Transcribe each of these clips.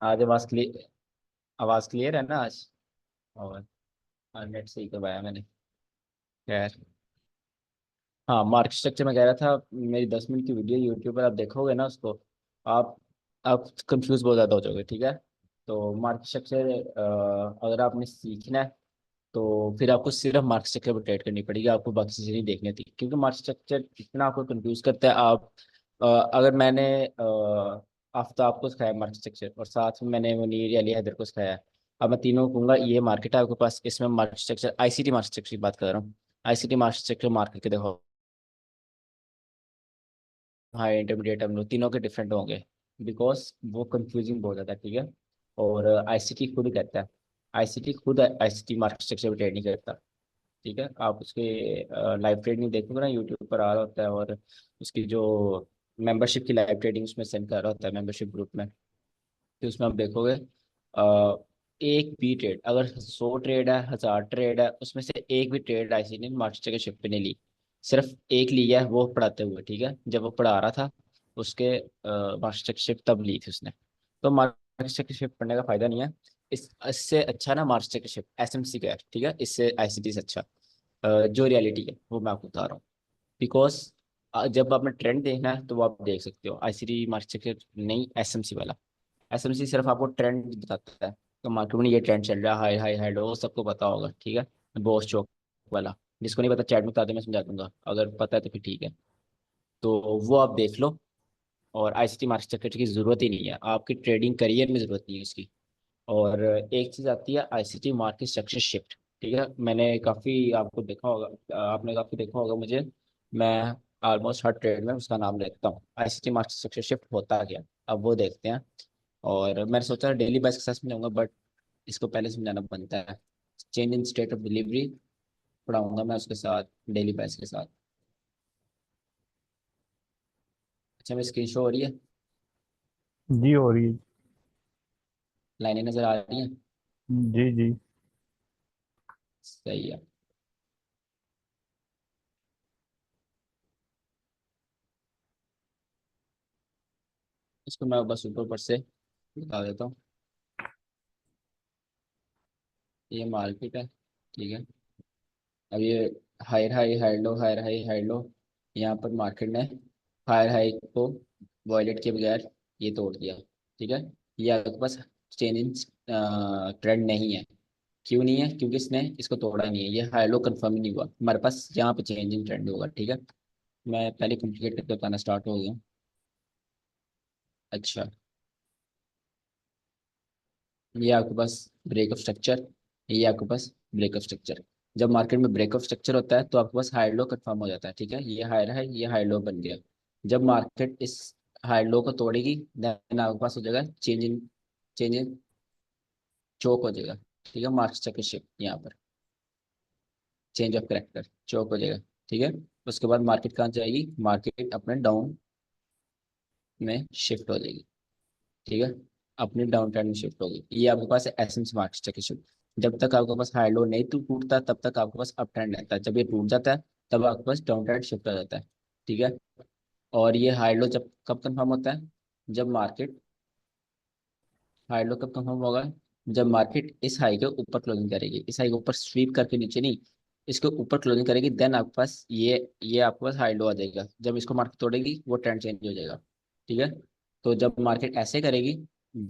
आज आवाज़ क्लियर है ना आज। और नेट सही करवाया मैंने। खैर। हाँ, मार्केट स्ट्रक्चर में कह रहा था, मेरी 10 मिनट की वीडियो यूट्यूब पर आप देखोगे ना उसको। आप आप कंफ्यूज बहुत ज़्यादा हो जाओगे, ठीक है। तो मार्केट स्ट्रक्चर अगर आपने सीखना है तो फिर आपको सिर्फ मार्केट स्ट्रक्चर पर ट्रेड करनी पड़ेगी, आपको बाकी चीज़ें नहीं देखनी थी, क्योंकि मार्केट स्ट्रक्चर इतना आपको कंफ्यूज करता है। आप अगर मैंने आफ्ताब को सिखाया मार्केट स्ट्रक्चर, और साथ में मैंने मुनीर या अली हैदर को सिखाया। अब मैं तीनों को कहूंगा ये मार्केट है आपके पास, इसमें market structure ICT market structure की बात कर रहा हूँ। आईसीटी मार्केट स्ट्रक्चर मार्केट के देखो, हाई इंटरमीडिएट, हम लोग तीनों के डिफरेंट होंगे, बिकॉज वो कंफ्यूजिंग बहुत ज़्यादा है, ठीक है। और आईसीटी खुद कहता है, आईसीटी खुद आईसीटी मार्केट स्ट्रक्चर पर ट्रेड नहीं करता, ठीक है। आप उसके लाइव ट्रेडिंग देखोगे ना, यूट्यूब पर आ रहा होता है, और उसकी जो मेंबरशिप की लाइव ट्रेडिंग उसमें सेंड कर रहा होता है मेंबरशिप ग्रुप में। तो उसमें आप देखोगे एक भी ट्रेड, अगर 100 ट्रेड है, 1000 ट्रेड है, उसमें से एक भी ट्रेड ऐसी नहीं मार्केट के शिप पे नहीं ली। सिर्फ एक लिया है, वो पढ़ाते हुए, ठीक है, जब वो पढ़ा रहा था उसके मार्केट शिप तब ली थी उसने। तो मार्केट शिप पढ़ने का फायदा नहीं है। इससे अच्छा ना मार्केट शिप एसएमसी का है, ठीक है, इससे आईसीटी से अच्छा। जो रियलिटी है वो मैं आपको बता रहा हूँ। बिकॉज जब आपने ट्रेंड देखना है तो वो आप देख सकते हो, आईसीटी मार्केट नहीं, एसएमसी वाला। एसएमसी सिर्फ आपको ट्रेंड बताता है, तो मार्केट में ये ट्रेंड चल रहा है, हाई हाई हाई लो, सबको पता होगा, ठीक है। बॉस चौक वाला, जिसको नहीं पता चैट में बता दे, मैं समझा दूंगा, अगर पता है तो फिर ठीक है। तो वो आप देख लो। और आईसीटी मार्केट स्ट्रक्चर की जरूरत ही नहीं है, आपकी ट्रेडिंग करियर में जरूरत नहीं है उसकी। और एक चीज आती है आईसीटी मार्केट स्ट्रक्चर शिफ्ट, ठीक है। मैंने काफी आपको देखा होगा, आपने काफी देखा होगा मुझे। मैं ऑलमोस्ट हर ट्रेड में उसका नाम लेता हूँ, आईसीटी मार्केट स्ट्रक्चर शिफ्ट होता क्या। अब वो देखते हैं। और मैंने सोचा डेली बेस के साथ समझाऊंगा, बट इसको पहले समझाना बनता है। Change in state of delivery पढ़ाऊंगा मैं उसके साथ, डेली बेस के साथ। अच्छा, मेरी स्क्रीन शो हो रही है? जी हो रही है। लाइनें नजर आ रही हैं? जी जी। सही है। इसको मैं बस ऊपर ऊपर से बता देता हूँ। ये मार्केट है, ठीक है। अब ये higher high high low, higher high high low, यहाँ पर मार्केट ने हायर हाई को वॉयलेट के बगैर ये तोड़ दिया, ठीक है। ये आपके पास चेंज इन ट्रेंड नहीं है। क्यों नहीं है? क्योंकि इसने इसको तोड़ा नहीं है, ये हाई लो कंफर्म ही नहीं हुआ हमारे पास, यहाँ पे चेंज इन ट्रेंड होगा, ठीक है। मैं पहले कम्प्लीकेट करके बताना स्टार्ट हो गया। अच्छा, ये आपके पास ब्रेक ऑफ स्ट्रक्चर, ये आपके पास ब्रेक ऑफ स्ट्रक्चर। जब मार्केट में ब्रेक ऑफ स्ट्रक्चर होता है तो आपके पास हाई लो कंफर्म हो जाता है, ठीक है। ये हायर है, ये हाई लो बन गया। जब मार्केट इस हाई लो को तोड़ेगी, देन आपके पास हो जाएगा चेंज इन चोक हो जाएगा, ठीक है। मार्केट स्ट्रक्चर शिफ्ट यहाँ पर, चेंज ऑफ करेक्टर, चोक हो जाएगा, ठीक है। उसके बाद मार्केट कहाँ जाएगी? मार्केट अपने डाउन में शिफ्ट हो जाएगी, ठीक है। अपनी डाउन ट्रेंड में शिफ्ट होगी। ये आपके पास एसेंस मार्केट स्टॉक शिफ्ट। जब तक आपके पास हाई लो नहीं टूटता तब तक आपके पास अप ट्रेंड रहता है, जब ये टूट जाता है तब आपके पास डाउन ट्रेंड शिफ्ट हो जाता है, ठीक है। और ये हाई लो जब कब कंफर्म होता है? जब मार्केट हाई लो कब कंफर्म होगा? जब मार्केट इस हाई के ऊपर क्लोजिंग करेगी, इस हाई के ऊपर स्वीप करके नीचे नहीं, इसके ऊपर क्लोजिंग करेगी, देन आपके पास ये आपके पास हाई लो आ जाएगा। जब इसको मार्केट तोड़ेगी वो ट्रेंड चेंज हो जाएगा, ठीक है। तो जब मार्केट ऐसे करेगी,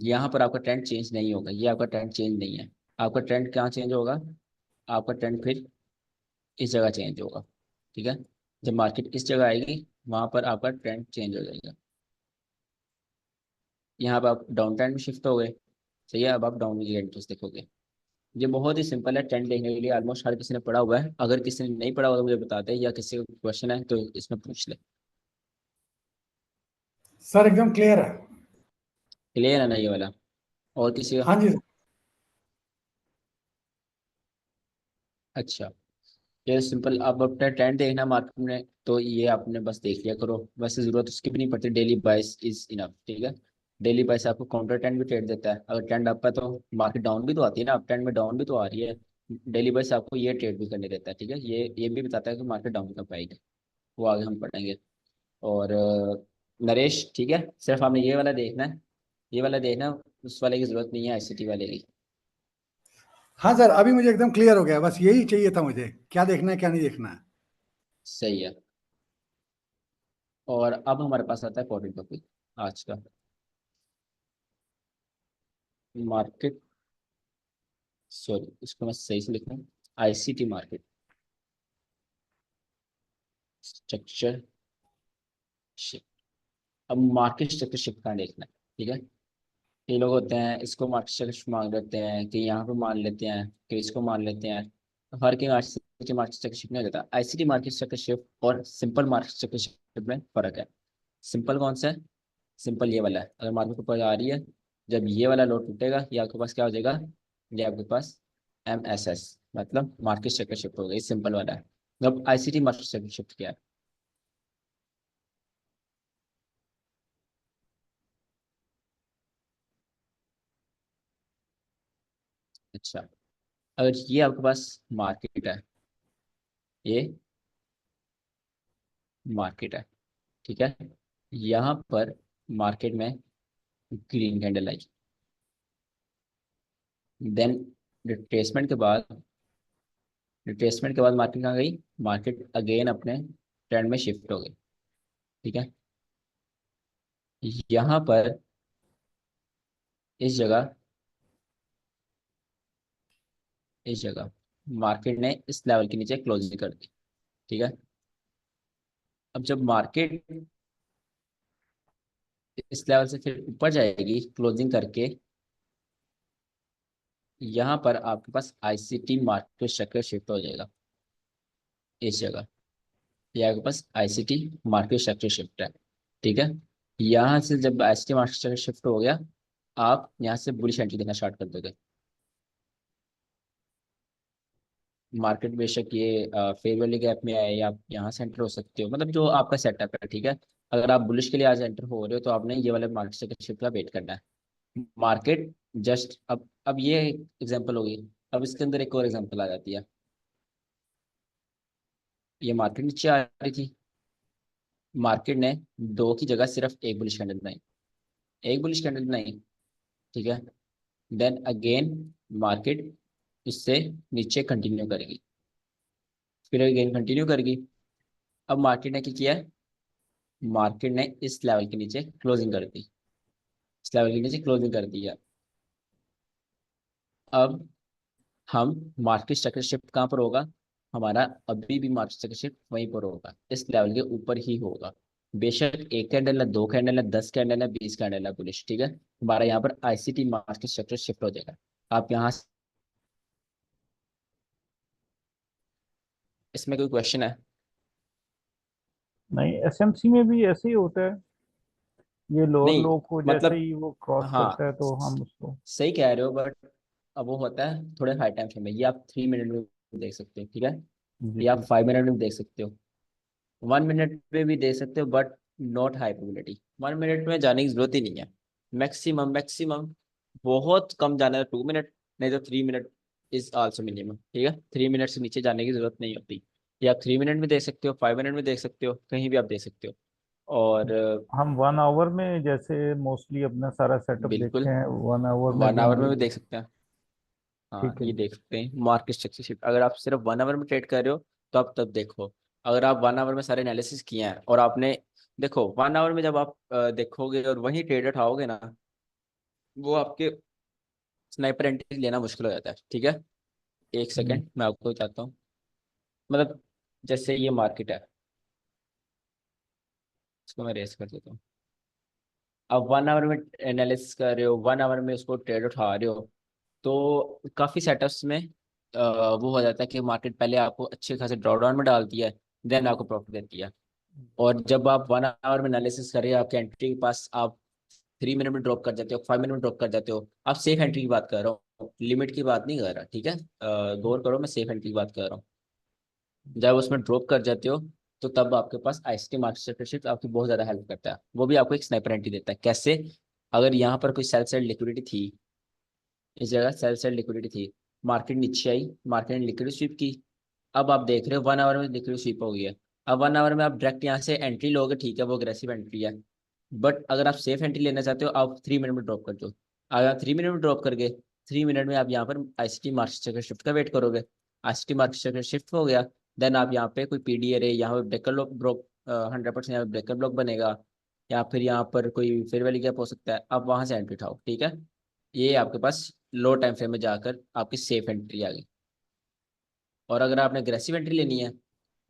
यहाँ पर आपका ट्रेंड चेंज नहीं होगा, ये आपका ट्रेंड चेंज नहीं है। आपका ट्रेंड कहाँ चेंज होगा? आपका ट्रेंड फिर इस जगह चेंज होगा, ठीक है। जब मार्केट इस जगह आएगी वहां पर आपका ट्रेंड चेंज हो जाएगा। यहाँ पर आप डाउन ट्रेंड में शिफ्ट हो गए, सही है। अब आप डाउन की एंट्रीज देखोगे। ये बहुत ही सिंपल है, ट्रेंड देखने के लिए ऑलमोस्ट हर किसी ने पढ़ा हुआ है। अगर किसी ने नहीं पढ़ा हुआ तो मुझे बता दे, या किसी को क्वेश्चन है तो इसमें पूछ ले। सर एकदम क्लियर है। क्लियर है ना ये वाला? और किसी का? हाँ जी। अच्छा, ये सिंपल। अब अपना ट्रेंड देखना मार्केट में तो ये आपने बस देख लिया करो, वैसे जरूरत उसकी भी नहीं पड़ती, डेली बाइस इज इनफ, ठीक है। डेली बाइस आपको काउंटर ट्रेंड भी ट्रेड देता है, अगर ट्रेंड अप है तो मार्केट डाउन भी तो आती है ना, अप ट्रेंड में डाउन भी तो आ रही है। डेली बाइस आपको ये ट्रेड भी करने देता है, ठीक है। ये भी बताता है कि मार्केट डाउन कब आएगी, वो आगे हम पढ़ेंगे। और नरेश, ठीक है, सिर्फ आपने ये वाला देखना है, ये वाला देखना। उस वाले की जरूरत नहीं है, आईसीटी वाले की। हाँ सर, अभी मुझे एकदम क्लियर हो गया, बस यही चाहिए था मुझे, क्या देखना है क्या नहीं देखना है। सही है। और अब हमारे पास आता है इंपॉर्टेंट टॉपिक आज का, मार्केट, सॉरी इसको मैं सही से लिखूं, आईसीटी मार्केट स्ट्रक्चर शिफ्ट। अब मार्केट स्ट्रक्चर शिफ्ट का देखना है, ठीक है। ये लोग होते हैं, इसको मार्केट स्ट्रक्चर मान लेते हैं, कि यहाँ पे मान लेते हैं, कि इसको मान लेते हैं। हर के मार्केट स्ट्रक्चर शिफ्ट नहीं हो जाता। आईसीटी मार्केट स्ट्रक्चर शिफ्ट और सिंपल मार्केट स्ट्रक्चर शिफ्ट में फर्क है। सिंपल कौन सा है? सिंपल ये वाला है, अगर मार्केट ऊपर आ रही है, जब ये वाला लोड टूटेगा, ये आपके पास क्या हो जाएगा, ये आपके पास MSS, मतलब मार्केट स्ट्रक्चर शिफ्ट हो गई, सिंपल वाला है। अब आईसीटी मार्केट स्ट्रक्चर शिफ्ट क्या है? अच्छा, अगर ये आपके पास मार्केट है, ये मार्केट है, ठीक है। यहाँ पर मार्केट में ग्रीन कैंडल आई, देन रिट्रेसमेंट के बाद, मार्केट कहाँ गई? मार्केट अगेन अपने ट्रेंड में शिफ्ट हो गई, ठीक है। यहाँ पर इस जगह, मार्केट ने इस लेवल के नीचे क्लोजिंग कर दी, ठीक है। अब जब मार्केट इस लेवल से फिर ऊपर जाएगी क्लोजिंग करके, यहाँ पर आपके पास आईसीटी मार्केट स्ट्रक्चर शिफ्ट हो जाएगा इस जगह। ये आपके पास आईसीटी मार्केट स्ट्रक्चर शिफ्ट है, ठीक है। यहाँ से जब आईसीटी मार्केट स्ट्रक्चर शिफ्ट हो गया, आप यहाँ से बुलिश एंट्री देना स्टार्ट कर दोगे। मार्केट बेशक ये फेयर वैल्यू गैप में आए, या आप यहाँ से एंटर हो सकते हो, मतलब जो आपका सेटअप है, ठीक है। अगर आप बुलिश के लिए आज एंटर हो रहे हो, तो आपने ये वाले मार्केट स्ट्रक्चर शिफ्ट का वेट करना है। मार्केट जस्ट अब ये एग्जांपल होगी। अब इसके अंदर एक और एग्जांपल आ जाती है। ये मार्केट नीचे आ रही थी, मार्केट ने दो की जगह सिर्फ एक बुलिश कैंडल बनाई, एक बुलिश कैंडल बनाई, ठीक है। देन अगेन मार्केट इससे नीचे कंटिन्यू करेगी, फिर अगेन कंटिन्यू करेगी। अब मार्केट ने क्या किया है? मार्केट ने इस लेवल के नीचे क्लोजिंग कर दी, इस लेवल के नीचे क्लोजिंग कर दिया। अब हम मार्केट स्ट्रक्चर शिफ्ट कहाँ पर होगा? हमारा अभी भी मार्केट स्ट्रक्चर शिफ्ट वहीं पर होगा, इस लेवल के ऊपर ही होगा। बेशक एक कैंडल है, दो कैंडल है, 10 कैंडल है, 20 कैंडल है बुलिश, ठीक है। हमारा यहाँ पर आईसीटी मार्केट स्ट्रक्चर शिफ्ट हो जाएगा। आप यहाँ इसमें कोई क्वेश्चन है? नहीं, एसएमसी में भी ऐसे ही होता है। ये लोअर नहीं, लो को जैसे मतलब ही वो क्रॉस करता हाँ, है तो हम उसको। सही कह रहे हो, बट अब वो होता है थोड़े हाई टाइम फ्रेम में। ये आप 3 मिनट में देख सकते हो, ठीक है। जी ये आप जी। 5 मिनट में देख सकते हो, 1 मिनट में भी देख सकते हो, but not high probability. 1 minute में जाने की जरूरत ही नहीं है। मैक्सिमम मैक्सिमम बहुत कम जाना है 2 मिनट, नहीं तो 3 मिनट इज आल्सो मिनिमम, ठीक है। 3 मिनट से नीचे जाने की जरूरत नहीं होती। ये आप 3 मिनट में देख सकते हो, 5 मिनट में देख सकते हो, कहीं भी आप देख सकते हो। और हम 1 आवर में जैसे मोस्टली अपना सारा सेटअप देखते बिल्कुल हैं, 1 आवर में भी 1 आवर हम में ये भी देख। देख सकते हैं। हाँ, ठीक है ये जी। देख सकते हैं मार्केट स्ट्रक्चर शिफ्ट। अगर आप सिर्फ 1 आवर में ट्रेड कर रहे हो, तो आप तब देखो। अगर आप 1 आवर में सारे एनालिसिस किए हैं और आपने, देखो 1 आवर में जब आप देखोगे और वही ट्रेड उठाओगे ना, वो आपके स्नाइपर एंट्री लेना मुश्किल हो जाता है, ठीक है। एक जी सेकंड मैं आपको बताता हूँ। मतलब जैसे ये मार्केट है, इसको मैं रेस कर देता हूँ। अब 1 आवर में एनालिसिस कर रहे हो, 1 आवर में उसको ट्रेड उठा रहे हो, तो काफ़ी सेटअप्स में वो हो जाता है कि मार्केट पहले आपको अच्छे खासे ड्रॉडाउन में डालती है, देन आपको प्रॉफिट देती है। और जब आप 1 आवर में एनालिसिस कर रहे हो, आपके एंट्री के पास आप 3 मिनट में ड्रॉप कर जाते हो, 5 मिनट में ड्रॉप कर जाते हो। आप सेफ एंट्री की बात कर रहा हूँ, लिमिट की बात नहीं कर रहा, ठीक है। गौर करो, मैं सेफ एंट्री की बात कर रहा हूँ। जब उसमें ड्रॉप कर जाते हो, तो तब आपके पास आईसीटी मार्केट स्ट्रक्चर आपकी बहुत ज़्यादा हेल्प करता है। वो भी आपको एक स्नाइपर एंट्री देता है। कैसे? अगर यहाँ पर कोई सेल साइड लिक्विडिटी थी, इस जगह सेल साइड लिक्विडिटी थी, मार्केट नीचे आई, मार्केट ने लिक्विडिटी स्वीप की। अब आप देख रहे हो 1 आवर में लिक्विडिटी स्वीप हो गई है। अब 1 आवर में आप डायरेक्ट यहाँ से एंट्री लोगे, ठीक है, वो अग्रेसिव एंट्री है। बट अगर आप सेफ एंट्री लेना चाहते हो, आप 3 मिनट में ड्रॉप कर दो। अगर आप 3 मिनट में ड्रॉप कर गए, 3 मिनट में आप यहाँ पर आईसीटी मार्केट स्ट्रक्चर शिफ्ट का वेट करोगे, आईसीटी मार्केट स्ट्रक्चर शिफ्ट हो गया, देन आप यहाँ पे कोई पीडी अरे यहाँ पे ब्रेकर ब्लॉक 100% यहाँ पे ब्रेकर ब्लॉक बनेगा, या फिर यहाँ पर कोई फेयर वैल्यू गैप हो सकता है, आप वहां से एंट्री उठाओ। ठीक है, ये आपके पास लो टाइम फ्रेम में जाकर आपकी सेफ एंट्री आ गई। और अगर आपने अग्रेसिव एंट्री लेनी है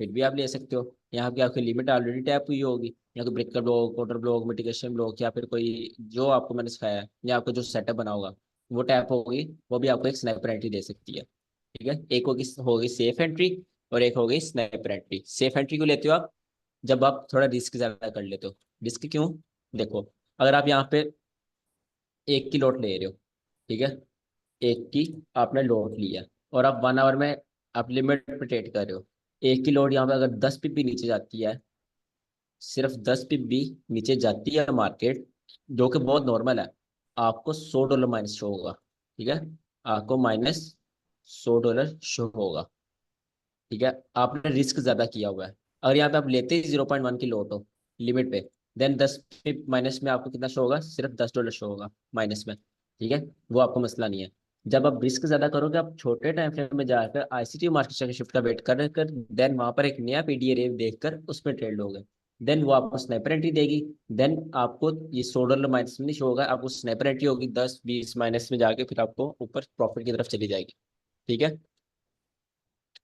फिर भी आप ले सकते हो, यहाँ की आपकी लिमिट ऑलरेडी टैप हुई होगी, या कोई ब्रेकर ब्लॉक, कोटर ब्लॉक, मिटिगेशन ब्लॉक, या फिर कोई जो आपको मैंने सिखाया है या आपका जो सेटअप बना होगा वो टैप होगी, वो भी आपको एक स्नाइपर एंट्री दे सकती है। ठीक है, एक होगी सेफ एंट्री और एक होगी स्नाइपर एंट्री। सेफ एंट्री को लेते हो आप जब आप थोड़ा रिस्क ज्यादा कर लेते हो। रिस्क क्यों? देखो, अगर आप यहाँ पे एक की लोट ले रहे हो, ठीक है, एक की आपने लोड लिया और आप 1 आवर में आप लिमिट पे ट्रेड कर रहे हो, एक की लोड यहाँ पे अगर 10 पिप भी नीचे जाती है, सिर्फ 10 पिप भी नीचे जाती है मार्केट, जो कि बहुत नॉर्मल है, आपको $100 माइनस शो होगा। ठीक है, आपको -$100 शो होगा। ठीक है, आपने रिस्क ज्यादा किया हुआ है। अगर यहाँ पे आप लेते ही 0.1 की लोट हो लिमिट पे, देन 10 पिप माइनस में आपको कितना शो होगा? सिर्फ $10 शो होगा माइनस में। ठीक है, वो आपको मसला नहीं है। जब आप रिस्क ज्यादा करोगे, आप छोटे टाइम फ्रेम में जाकर आईसीटी मार्केट शिफ्ट का वेट कर देन वहां पर एक नया पीडीए रेव देखकर उसमें ट्रेड लोगे, देन वो आपको स्नाइपर एंट्री देगी। देन आपको ये $100 माइनस में नहीं शो होगा, आपको स्नाइपर एंट्री होगी 10-20 माइनस में जाके फिर आपको ऊपर प्रॉफिट की तरफ चली जाएगी। ठीक है,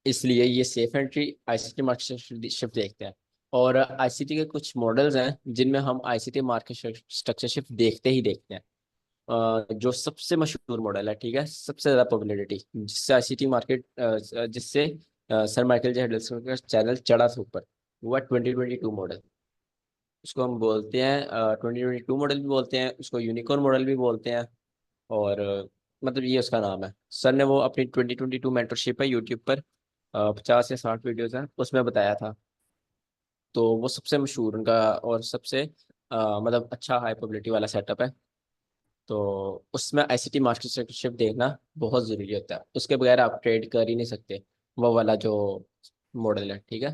इसलिए ये safe entry ICT market shift देखते हैं। और आईसीटी के कुछ मॉडल्स हैं जिनमें हम आईसीटी मार्केट स्ट्रक्चर शिफ्ट देखते ही देखते हैं। जो सबसे मशहूर मॉडल है, ठीक है, सबसे ज़्यादा पॉपुलैरिटी जिससे आईसीटी मार्केट जिससे सर माइकल जे हेडल्सन का चैनल चढ़ा था ऊपर, वो है 2022 मॉडल। उसको हम बोलते हैं 2022 मॉडल भी बोलते हैं, उसको यूनिकॉर्न मॉडल भी बोलते हैं। और मतलब ये उसका नाम है। सर ने वो अपनी 2022 मेंटरशिप है यूट्यूब पर, 50 या 60 वीडियोस हैं, उसमें बताया था। तो वो सबसे मशहूर उनका और सबसे मतलब अच्छा हाई प्रोबेबिलिटी वाला सेटअप है। तो उसमें आईसीटी मास्टरशिप देखना बहुत ज़रूरी होता है, उसके बगैर आप ट्रेड कर ही नहीं सकते, वो वाला जो मॉडल है। ठीक है,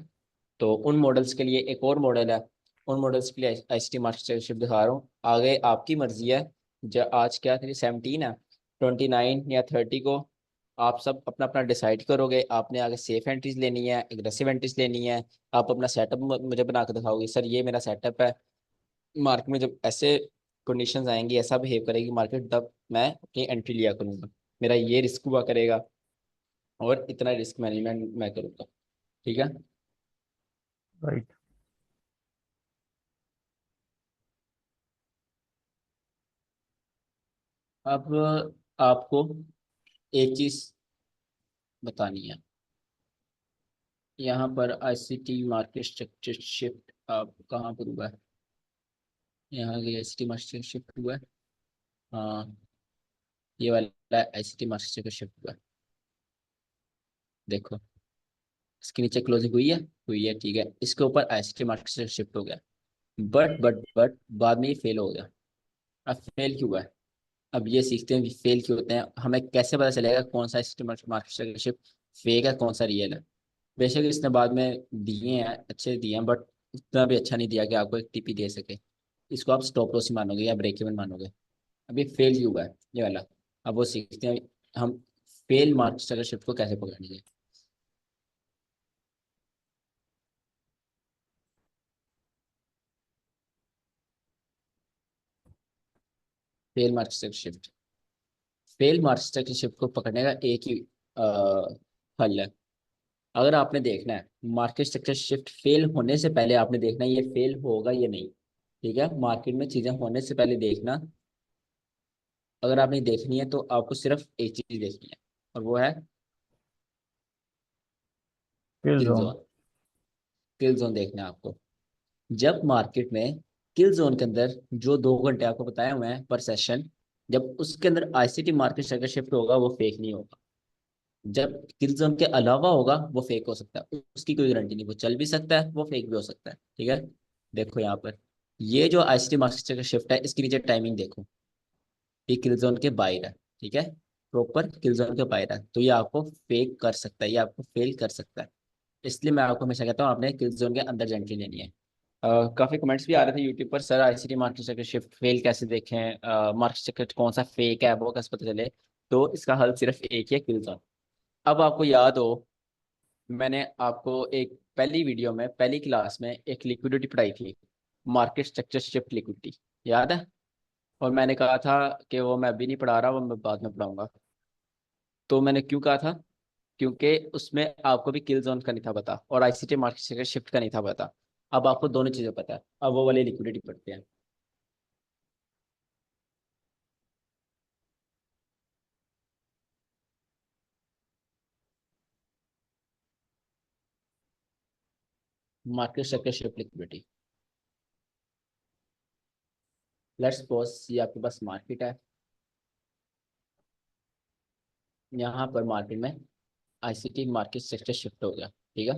तो उन मॉडल्स के लिए एक और मॉडल है, उन मॉडल्स के लिए आईसीटी मास्टरशिप दिखा रहा हूँ। आगे आपकी मर्जी है, जो आज क्या 17 है, 29 या 30 को आप सब अपना अपना डिसाइड करोगे, आपने आगे सेफ एंट्रीज लेनी है, एग्रेसिव एंट्रीज लेनी है। आप अपना सेटअप मुझे बना कर दिखाओगे, सर ये मेरा सेटअप है, मार्केट में जब ऐसे कंडीशंस आएंगी, ऐसा बिहेव करेगी मार्केट, तब मैं अपनी एंट्री लिया करूंगा, मेरा ये रिस्क हुआ करेगा और इतना रिस्क मैनेजमेंट मैं करूंगा। ठीक है, राइट। अब आपको एक चीज बतानी है, यहाँ पर आईसीटी मार्केट स्ट्रक्चर शिफ्ट आप कहाँ पर हुआ है? यहाँ की आईसीटी मार्केट शिफ्ट हुआ है, हाँ, ये वाला आईसीटी मार्केट शिफ्ट हुआ है। देखो, इसके नीचे क्लोजिंग हुई है, ठीक है, इसके ऊपर आईसीटी मार्केट शिफ्ट हो गया, बट बाद में ये फेल हो गया। अब फेल क्यों हुआ है? अब ये सीखते हैं कि फेल क्यों होते हैं, हमें कैसे पता चलेगा कौन सा मार्केट फेक है, कौन सा रियल है। बेशक इसने बाद में दिए हैं, अच्छे दिए हैं, बट उतना भी अच्छा नहीं दिया कि आपको एक टीपी दे सके। इसको आप स्टॉप लॉस ही मानोगे या ब्रेक इवन मानोगे। अब ये फेल क्यों हुआ है ये वाला, अब वो सीखते हैं हम फेल मार्केट को कैसे पकड़ेंगे। फेल मार्केट फेल मार्केट को पकड़ने का एक ही हल है। अगर आपने देखना है मार्केट स्ट्रक्चर शिफ्ट फेल होने से पहले, आपने देखना है ये फेल होगा या नहीं। ठीक है, मार्केट में चीजें होने से पहले देखना। अगर आपने देखनी है तो आपको सिर्फ एक चीज देखनी है, और वो है किल किल जोन। जोन। किल जोन देखना है आपको। जब मार्केट में किल जोन के अंदर जो 2 घंटे आपको बताए हुए हैं पर सेशन, जब उसके अंदर आईसीटी मार्केट स्ट्रक्चर शिफ्ट होगा वो फेक नहीं होगा। जब किल जोन के अलावा होगा वो फेक हो सकता है, उसकी कोई गारंटी नहीं, वो चल भी सकता है, वो फेक भी हो सकता है। ठीक है, देखो यहाँ पर ये जो आईसीटी मार्केट का शिफ्ट है, इसके नीचे टाइमिंग देखो, ये किल जोन के बाहर है। ठीक है, प्रॉपर किल जोन के बाहर है, तो ये आपको फेक कर सकता है, ये आपको फेल कर सकता है। इसलिए मैं आपको हमेशा कहता हूँ आपने किल जोन के अंदर एंट्री लेनी है। काफी कमेंट्स भी आ रहे थे यूट्यूब पर, sir ICT market sector shift fail कैसे देखें, मार्केट सेक्टर कौन सा फेक है वो कैसे पता चले। तो इसका हल सिर्फ एक ही है, किल। अब आपको याद हो, मैंने आपको एक पहली वीडियो में पहली क्लास में एक लिक्विडिटी पढ़ाई थी, मार्केट स्ट्रक्चर शिफ्ट लिक्विडिटी, याद है? और मैंने कहा था कि वो मैं अभी नहीं पढ़ा रहा, वो मैं बाद में पढ़ाऊंगा। तो मैंने क्यों कहा था? क्योंकि उसमें आपको भी किल जोन का नहीं था पता, और आईसीटी मार्केट सेक्टर शिफ्ट का नहीं था पता। अब आपको दोनों चीज़ें पता है, अब वो वाली लिक्विडिटी पढ़ते हैं। Market structure shift liquidity. Let's suppose ये आपके पास मार्केट है, यहाँ पर मार्केट में आईसीटी मार्केट स्ट्रक्चर शिफ्ट हो गया, ठीक है।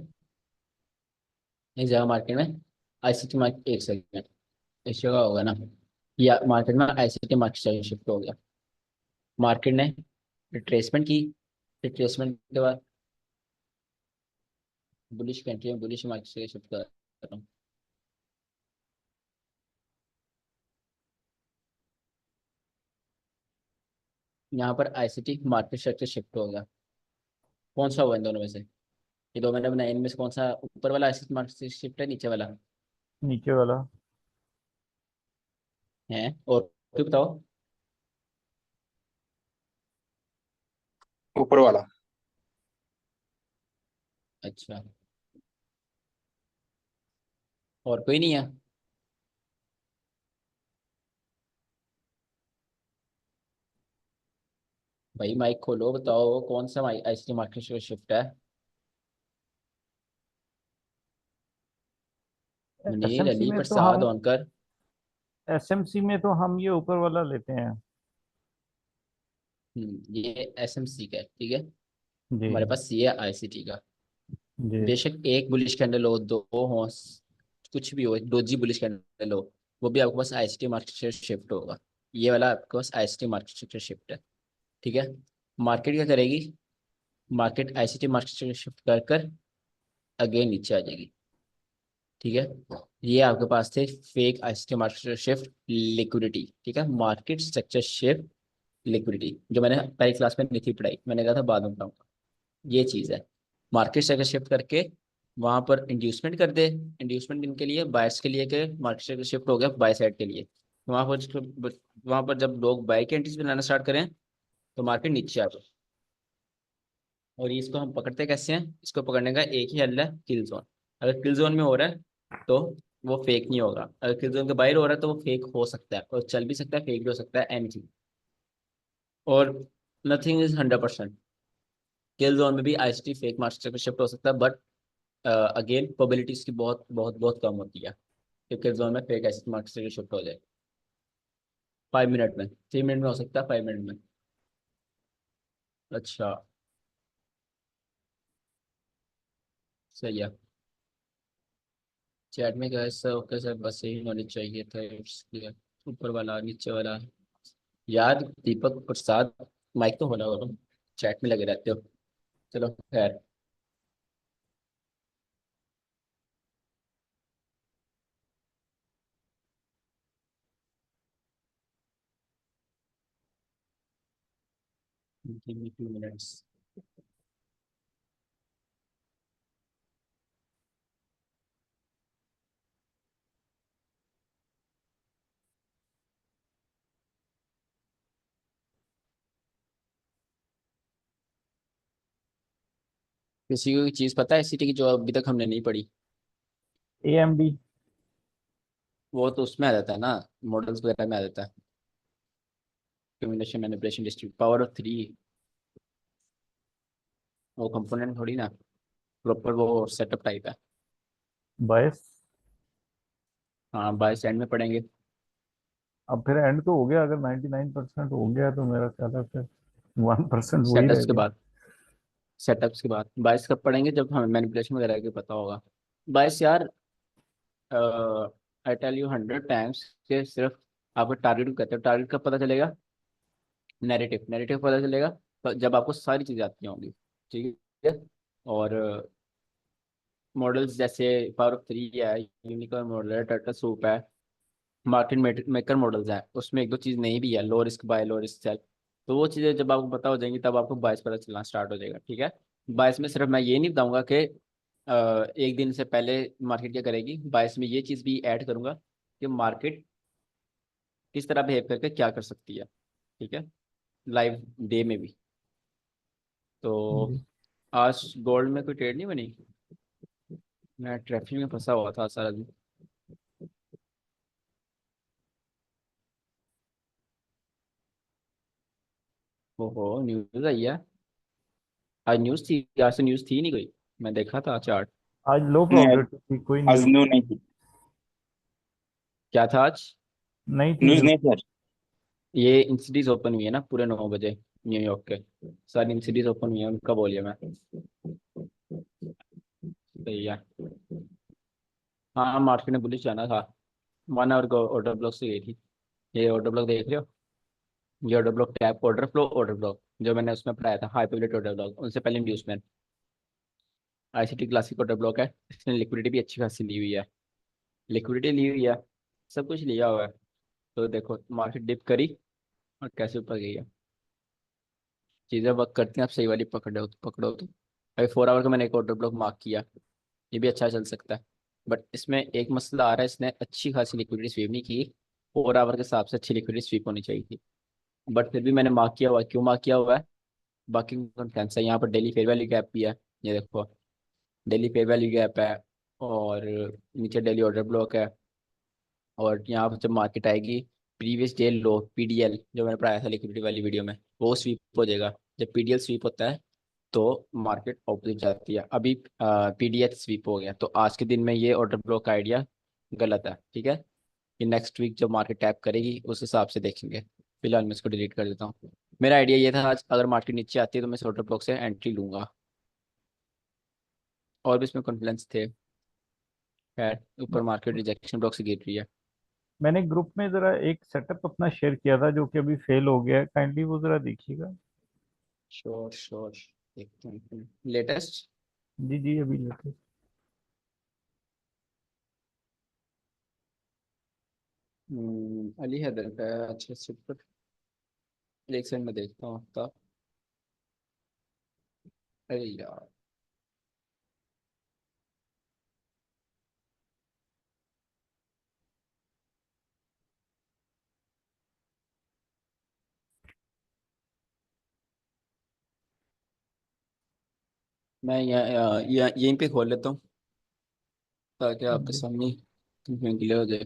इस जगह मार्केट में आईसीटी मार्केट, एक सेकंड, इस जगह होगा ना, या मार्केट में आईसीटी मार्केट शिफ्ट हो गया। मार्केट ने रिट्रेसमेंट की, रिट्रेसमेंट के बाद बुलिश कंट्री में बुलिश मार्केट से शिफ्ट कर रहा हूँ। यहाँ पर आईसीटी मार्केट स्ट्रक्चर शिफ्ट हो गया। कौन सा हुआ इन दोनों में से? ये दो मैंने बनाए, इनमें से कौन सा ऊपर वाला आईसीटी मार्केट शिफ्ट है, नीचे वाला नीचे वाला। है? और क्यों बताओ? ऊपर वाला। अच्छा, और कोई नहीं है? भाई माइक खोलो, बताओ कौन सा आईसीटी मार्केट शिफ्ट है? मुनीर एसएमसी अली में तो प्रसाद हम ओनकर। एसएमसी में तो हम ये ऊपर वाला लेते हैं। ये एसएमसी का है, ठीक है। जी। हमारे पास ये है आईसीटी का। जी। बेशक एक बुलिश कैंडल हो, दो हो, कुछ भी हो, एक डोजी बुलिश कैंडल हो, वो भी आपके पास आईसीटी मार्केट शेयर शिफ्ट होगा। ये वाला आपके पास आईसीटी मार्केट शेयर शिफ्ट है, ठीक है। मार्केट क्या करेगी? Market ICT market share shift कर कर अगेन नीचे आ जाएगी, ठीक है। ये आपके पास थे fake ICT market shift liquidity, ठीक है, मार्केट स्ट्रक्चर शिफ्ट लिक्विडिटी, जो मैंने पहली क्लास में नहीं थी पढ़ाई, मैंने कहा था बाद में पढ़ाऊंगा। ये चीज़ है, मार्केट से अगर शिफ्ट करके वहां पर इंड्यूसमेंट कर दे। इंड्यूसमेंट इनके लिए बायर्स के लिए, कि मार्केट से शिफ्ट हो गया बाय साइड के लिए, वहां पर जब लोग बाय की एंट्रीज बनाना स्टार्ट करें तो मार्केट नीचे आ जाए। और ये इसको हम पकड़ते कैसे हैं? इसको पकड़ने का एक ही हल है, किल जोन। अगर किल जोन में हो रहा है तो वो फेक नहीं होगा, अगर किल जोन के बाहर हो रहा है तो वो फेक हो सकता है, और चल भी सकता है, फेक भी हो सकता है, एनीथिंग। और नथिंग इज 100%। किल जोन में भी आईएसटी फेक मार्केट शिफ्ट हो सकता है, बट अगेन प्रोबेबिलिटीज की बहुत बहुत बहुत कम होती है कि किल जोन में फेक आईएसटी मार्केट शिफ्ट हो जाए। 5 मिनट में, 3 मिनट में हो सकता है, 5 मिनट में। अच्छा, सही है। चैट में क्या है सर? ओके सर, बस यही नॉलेज चाहिए था, इट्स क्लियर। ऊपर वाला नीचे वाला, यार दीपक प्रसाद, माइक तो होना होगा, चैट में लगे रहते हो। चलो खैर। Give me 2 minutes. किसी को चीज़ पता है सिटी की जो अभी तक हमने नहीं पढ़ी? एएमडी। वो तो उसमें आ जाता है ना, मॉडल्स वगैरह में आ जाता है। Communication manipulation distribute power of 3, वो कंपोनेंट थोड़ी ना, प्रॉपर वो सेटअप टाइप है। बायस। हाँ, बाय एंड में पढ़ेंगे। अब फिर एंड तो हो गया, अगर 99% हो गया तो मेरा ख्याल है फिर 1% वही रह सेटअप्स के गया। बाद, सेटअप्स के बाद बायस कब पढ़ेंगे? जब हमें मैनिपुलेशन वगैरह के पता होगा। बायस यार, आई टेल यू 100 टाइम्स कि सिर्फ आपको टारगेट को कहते हो, टारगेट कब पता चलेगा? नैरेटिव, नैरेटिव पता चलेगा जब आपको सारी चीज़ें आती होंगी, ठीक है। और मॉडल्स जैसे पावर ऑफ 3 है, यूनिकॉर्न मॉडल है, टाटा सूप है, मार्केट मेकर मॉडल्स हैं, उसमें एक दो चीज़ नहीं भी है, low risk buy, low risk sell. तो वो चीज़ें जब आपको पता हो जाएंगी तब आपको बायस पता चलना स्टार्ट हो जाएगा, ठीक है। बायस में सिर्फ मैं ये नहीं बताऊंगा कि एक दिन से पहले मार्केट क्या करेगी, बायस में ये चीज़ भी ऐड करूंगा कि मार्केट किस तरह बिहेव करके क्या कर सकती है, ठीक है, लाइव डे में भी। तो जी। आज गोल्ड में कोई ट्रेड नहीं बनी, मैं ट्रैफिक में फंसा हुआ था सारा दिन। ओहो, न्यूज़ आई है। आज न्यूज़ थी, आज तो न्यूज़ थी नहीं कोई, मैं देखा था चार्ट। आज लो नहीं, प्रोबेबिलिटी थी, कोई आज न्यूज़ न्यूज नहीं थी। क्या था आज? नहीं थी न्यूज न्यूज़। नहीं थी आज। ये इंसिटीज ओपन हुई है ना पूरे 9 बजे, न्यूयॉर्क के सारी इंसिटीज ओपन हुई है, उनका बोलिए मैं। सही है। हाँ, मार्केट ने बुलिश जाना था, 1 आवर को ऑर्डर ब्लॉक से गई थी। ये ऑर्डर ब्लॉक देख रहे हो, ये order block tap order flow order block जो मैंने उसमें पढ़ाया था, हाई पिवट ऑर्डर ब्लॉक, उनसे पहले inducement. ICT classic order block है, इसने लिक्विडिटी भी अच्छी खासी ली हुई है, लिक्विडिटी ली हुई है, सब कुछ लिया हुआ है। तो देखो मार्केट डिप करी और कैसे ऊपर गई है, चीज़ें वर्क करती हैं, आप सही वाली पकड़ो तो पकड़ो तो। अभी 4 आवर का मैंने एक ऑर्डर ब्लॉक मार्क किया, ये भी अच्छा चल सकता है। बट इसमें एक मसला आ रहा है, इसने अच्छी खासी लिक्विडिटी स्वीप नहीं की, 4 आवर के हिसाब से अच्छी लिक्विडिटी स्वीप होनी चाहिए थी। बट फिर भी मैंने मार्क किया हुआ है, क्यों मार्क किया हुआ है, बाकी कॉन्फ्रेंस है, यहाँ पर डेली फेयर वैल्यू गैप भी है, ये देखो डेली फेयर वैल्यू गैप है, और नीचे डेली ऑर्डर ब्लॉक है। और यहाँ पर जब मार्केट आएगी, प्रीवियस डे लो पीडीएल जो मैंने पढ़ाया था लिक्विडिटी वाली वीडियो में, वो स्वीप हो जाएगा। जब पीडीएल स्वीप होता है तो मार्केट ऑपोजिट जाती है। अभी पीडीएच स्वीप हो गया, तो आज के दिन में ये ऑर्डर ब्लॉक का आइडिया गलत है, ठीक है। कि नेक्स्ट वीक जब मार्केट टैप करेगी उस हिसाब से देखेंगे। फिलहाल मैं इसको डिलीट कर देता हूँ। मेरा आइडिया ये था, आज अगर मार्केट नीचे आती है तो मैं इस ऑर्डर ब्लॉक से एंट्री लूंगा। और भी इसमें कॉन्फिडेंस थे, खैर ऊपर मार्केट रिजेक्शन ब्लॉक से गिर रही है। मैंने ग्रुप में जरा एक सेटअप अपना शेयर किया था जो कि अभी फेल हो गया है, काइंडली वो जरा देखिएगा। श्योर श्योर, देखते हैं लेटेस्ट। जी जी, अभी लेते। अली हैदर का है, अच्छा सुपर। एक सेकंड में देखता हूँ आपका। अरे यार, मैं यहीं पे खोल लेता हूँ ताकि आपके सामने क्लियर हो जाए।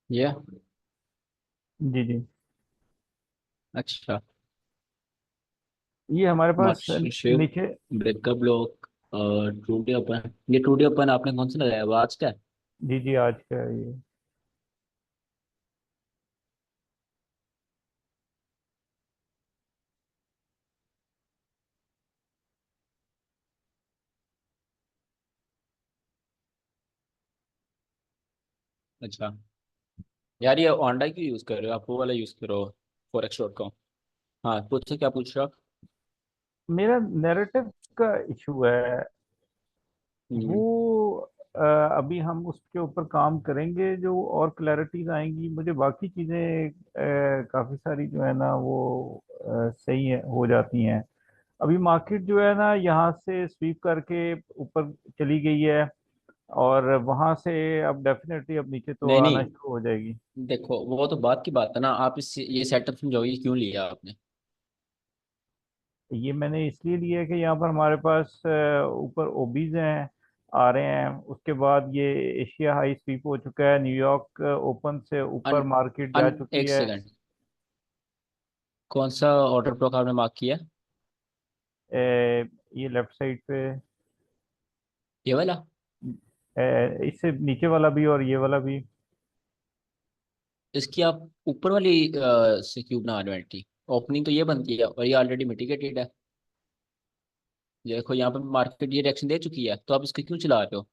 ये जी जी, अच्छा, ये हमारे पास मार्केट शेप, नीचे। ब्रेकअप ब्लॉक, और टूडे ओपन। ये टूडे ओपन आपने कौन सा लगाया, वो आज का है? जी जी, आज का है ये। अच्छा यार, ये ओंडा क्यों यूज कर रहे हो आप, वो वाला यूज करो, forex.com। हाँ पूछो, क्या पूछ रहे हो आप? मेरा नैरेटिव का इशू है हम्म, वो। अभी हम उसके ऊपर काम करेंगे, जो और क्लैरिटीज आएंगी मुझे, बाकी चीज़ें काफ़ी सारी जो है ना वो सही है, हो जाती हैं। अभी मार्केट जो है ना यहाँ से स्वीप करके ऊपर चली गई है, और वहां से अब डेफिनेटली अब नीचे तो नहीं आना नहीं, शुरू हो जाएगी। देखो वो तो बात की बात है ना, आप इस ये सेटअप समझाओ, ये क्यों लिया आपने? ये मैंने इसलिए लिया है कि यहाँ पर हमारे पास ऊपर ओबीज हैं, आ रहे हैं। उसके बाद ये एशिया हाई स्वीप हो चुका है, न्यूयॉर्क ओपन से ऊपर अन, मार्केट जा चुकी एक है। सेकंड, कौन सा ऑर्डर ब्लॉक आपने मार्क किया? ये लेफ्ट साइड पे, ये वाला? इससे नीचे वाला भी और ये वाला भी। इसकी आप ऊपर वाली से क्यों बना रहे हो एंट्री? ओपनिंग तो ये बनती है और ये ऑलरेडी मिटिगेटेड है। ये देखो यहाँ पे मार्केट ये रिएक्शन दे चुकी है, तो आप इसको क्यों चला रहे हो?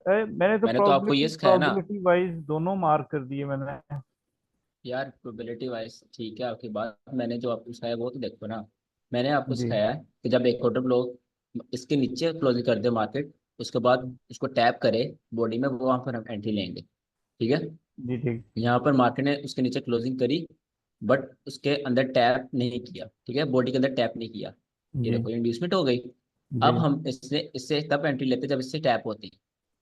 मैंने तो मैंने तो आपको ये सिखाया ना प्रोबेबिलिटी वाइज दोनों मार्क कर दिए मैंने। यार, प्रोबेबिलिटी वाइज ठीक है आपकी बात, मैंने जो आपको सिखाया वो तो देखो ना। मैंने आपको जी सिखाया है कि जब एक ऑर्डर ब्लॉक इसके नीचे क्लोजिंग कर दे मार्केट, उसके बाद उसको टैप करे बॉडी में, वो वहां पर हम एंट्री लेंगे। ठीक है। जी ठीक। यहाँ पर मार्केट ने उसके नीचे क्लोजिंग करी, बट उसके अंदर टैप नहीं किया, ठीक है, बॉडी के अंदर टैप नहीं किया। ये जी देखो इंड्यूसमेंट हो गई। जी अब हम इससे इससे तब एंट्री लेते जब इससे टैप होती।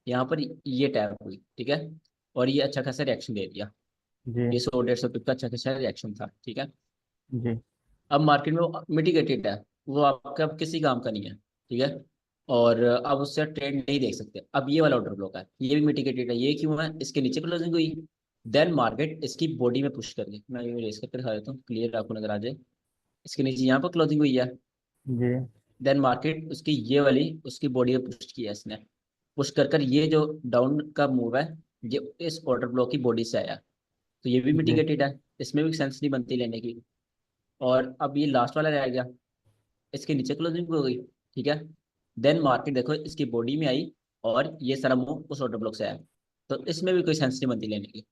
यहाँ पर ये टैप हुई, ठीक है, और ये अच्छा खासा रिएक्शन दे दिया। जी ये 100 150 पिप का अच्छा खासा रिएक्शन था, ठीक है। जी अब मार्केट में वो मिटिगेटेड है, वो आपका अब किसी काम का नहीं है, ठीक है। और अब उससे ट्रेड नहीं देख सकते। अब ये वाला ऑर्डर ब्लॉक है, ये भी मिटिगेटेड है, ये क्यों है, इसके नीचे क्लोजिंग हुई, देन मार्केट इसकी बॉडी में पुश कर गई। मैं ये रेस करके दिखा देता हूँ, क्लियर आपको नजर आ जाए। इसके नीचे यहाँ पर क्लोजिंग हुई है, जी देन मार्केट उसकी ये वाली उसकी बॉडी में पुश किया इसने। पुश कर ये जो डाउन का मूव है, ये इस ऑर्डर ब्लॉक की बॉडी से आया, तो ये भी जी मिटिगेटेड है, इसमें भी सेंस नहीं बनती लेने की। और अब ये लास्ट वाला रह गया, इसके नीचे क्लोजिंग हो गई, ठीक है। देन मार्केट देखो इसकी बॉडी में आई, और ये सारा मूव उस ऑर्डर ब्लॉक से आया, तो इसमें भी कोई सेंस नहीं बनती लेने की।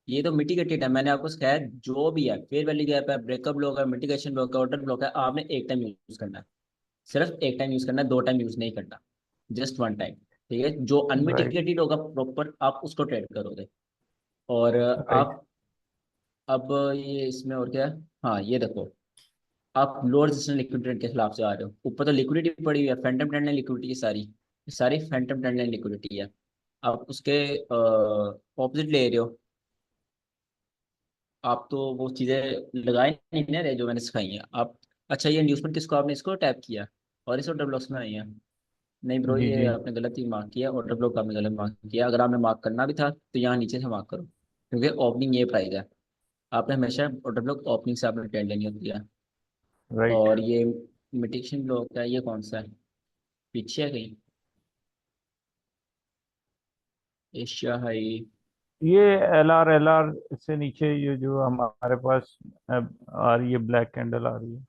ये तो मिटिगेटेड है, मैंने आपको सिखाया जो भी है, फेयर वैल्यू गैप है, ब्रेकअप ब्लॉक है, मिटिगेशन ब्लॉक है, ऑर्डर ब्लॉक है, आपने एक टाइम यूज करना है। सिर्फ एक टाइम यूज करना है, 2 टाइम यूज नहीं करना, जस्ट 1 टाइम। ठीक है, जो राइट अनमिटिगेटेड होगा प्रॉपर आप उसको ट्रेड करोगे। और राइट। आप अब ये इसमें और क्या है, हाँ ये देखो, आप लोअर रेजिस्टेंस लिक्विडिटी के खिलाफ से आ रहे हो, ऊपर तो लिक्विडिटी पड़ी हुई है, फैंटम ट्रेंड लाइन लिक्विडिटी की सारी, सारी फैंटम ट्रेंड लाइन लिक्विडिटी है। आप उसके ऑपोजिट ले रहे हो, आप तो वो चीज़ें लगाए नहीं ना रहे जो मैंने सिखाई हैं आप। अच्छा, ये इंड्यूसमेंट किसको, आपने इसको टैप किया और इस ऑर्डर ब्लॉक्स में आई है। नहीं ब्रो, जी ये जी आपने गलत ही मार्क किया, ऑर्डर ब्लॉक आपने गलत मार्क किया, अगर आपने मार्क करना भी था तो यहाँ नीचे से मार्क करो, क्योंकि ओपनिंग ये प्राइस है। आपने हमेशा ऑर्डर ब्लॉक ओपनिंग से आपने ट्रेंड लेनी होती है। राइट। और ये मिटिगेशन ब्लॉक है, ये कौन सा है, पीछे है कहीं, एशिया हाई, ये एल आर से नीचे ये जो हमारे पास अब आ रही है, ब्लैक कैंडल आ रही है।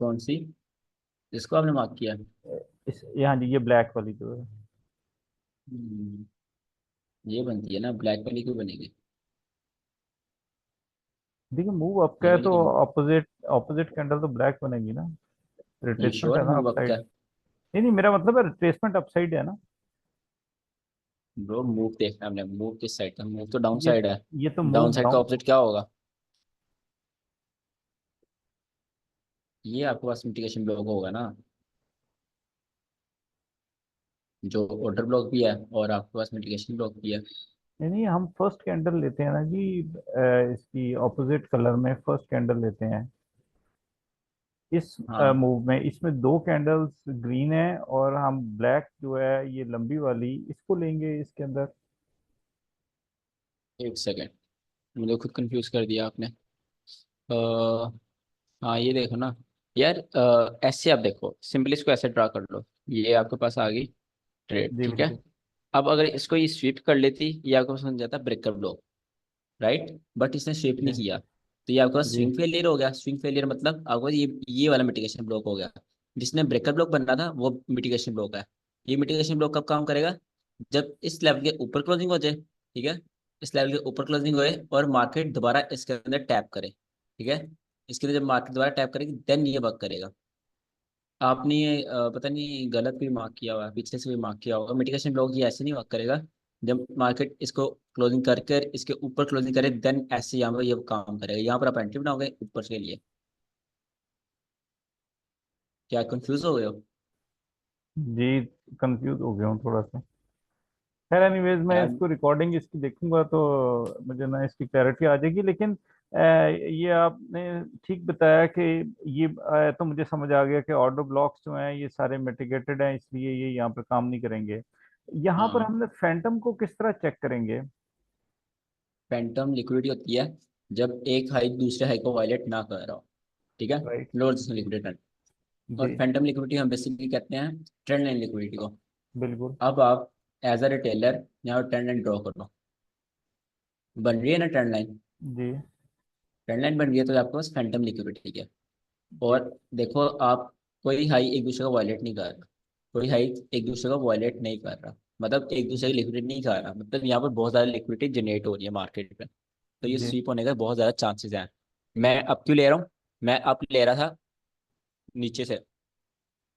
कौन सी, इसको आपने मार्क किया। इस यहाँ जी, ये ब्लैक वाली जो है। हम्म, ये बनती है ना, ब्लैक वाली क्यों बनेगी, देखिए मूव अप का ये है वाली तो क्यों, ऑपोजिट ऑपोजिट कैंडल तो ब्लैक बनेगी ना। ये रिट्रेसमेंट श्योर है ना मूव अप का। अपसाइड। नहीं नहीं, मेरा मतलब है रिट्रेसमेंट अपसाइड है ना। ब्रो मूव देखना हमने, मूव किस साइड का, मूव तो डाउन ये साइड है। ये तो डाउन मूव साइड का डाउन। ऑपोजिट क्या होगा, ये आपके पास मिटिगेशन ब्लॉक होगा ना, जो ऑर्डर ब्लॉक भी है और आपके पास मिटिगेशन ब्लॉक भी है। नहीं नहीं, हम फर्स्ट कैंडल लेते हैं ना जी, इसकी ऑपोजिट कलर में फर्स्ट कैंडल लेते हैं इस हाँ, मूव में। इसमें दो कैंडल्स ग्रीन है और हम ब्लैक जो है ये लंबी वाली इसको लेंगे इसके अंदर। एक सेकेंड, मुझे खुद कंफ्यूज कर दिया आपने। हाँ ये देखो ना यार, ऐसे आप देखो, सिंपली इसको ऐसे ड्रा कर लो, ये आपके पास आ गई ट्रेड, जी ठीक है। बिल्कुल। अब अगर इसको ये स्वीप कर लेती, ये आपको पसंद समझ जाता ब्रेकर ब्लॉक, राइट, बट इसने स्वीप नहीं जी किया, तो ये आपका जी स्विंग फेलियर हो गया। स्विंग फेलियर मतलब आपको ये वाला मिटिगेशन ब्लॉक हो गया, जिसने ब्रेकर ब्लॉक बनना था वो मिटिगेशन ब्लॉक है। ये मिटिगेशन ब्लॉक कब काम करेगा, जब इस लेवल के ऊपर क्लोजिंग हो जाए, ठीक है, इस लेवल के ऊपर क्लोजिंग होए और मार्केट दोबारा इसके अंदर टैप करे, ठीक है। इसके अंदर जब मार्केट दोबारा टैप करेगी देन ये वर्क करेगा। आपने ये पता नहीं गलत भी मार्क किया हुआ है, पीछे से भी मार्क किया होगा, मिटिगेशन ब्लॉक ये ऐसे नहीं वर्क करेगा। जब मार्केट इसको क्लोजिंग करके इसके ऊपर क्लोजिंग करे देन ऐसे यहाँ पर ये काम करेगा, यहाँ पर आप एंट्री बनाओगे ऊपर के लिए। क्या कंफ्यूज हो गए हो जी कंफ्यूज हो गया हूँ थोड़ा सा। खैर एनीवेज मैं यार। इसको रिकॉर्डिंग इसकी देखूंगा तो मुझे ना इसकी क्लैरिटी आ जाएगी। लेकिन ये आपने ठीक बताया कि ये तो मुझे समझ आ गया कि ऑर्डर ब्लॉक्स जो हैं ये सारे मिटिगेटेड हैं, इसलिए ये यहाँ पर काम नहीं करेंगे। यहाँ पर हाँ, हमने फैंटम को किस तरह चेक करेंगे? फैंटम लिक्विडिटी होती है जब एक हाई दूसरे हाई को वायलेट ना कर रहा हो, ठीक है, राइट। Lower liquidity. और जी फैंटम लिक्विडिटी हम बेसिकली कहते हैं ट्रेंड लाइन लिक्विडिटी को। बिल्कुल। अब आप एज अ रिटेलर यहाँ ट्रेंड लाइन ड्रॉ करो, बन रही है ना ट्रेंड लाइन, जी ट्रेंड लाइन बन रही है तो आपके पास फैंटम लिक्विडिटी है। जी और देखो आप, कोई हाई एक दूसरे को वायलेट नहीं कर रहा, कोई हाई एक दूसरे को वायलेट नहीं कर रहा, मतलब एक दूसरे की लिक्विडिटी नहीं कर रहा, मतलब यहाँ पर बहुत ज़्यादा लिक्विडिटी जनरेट हो रही है मार्केट में, तो ये जी स्वीप होने का बहुत ज़्यादा चांसेस हैं। मैं अब क्यों ले रहा हूँ, मैं अब ले रहा था नीचे से,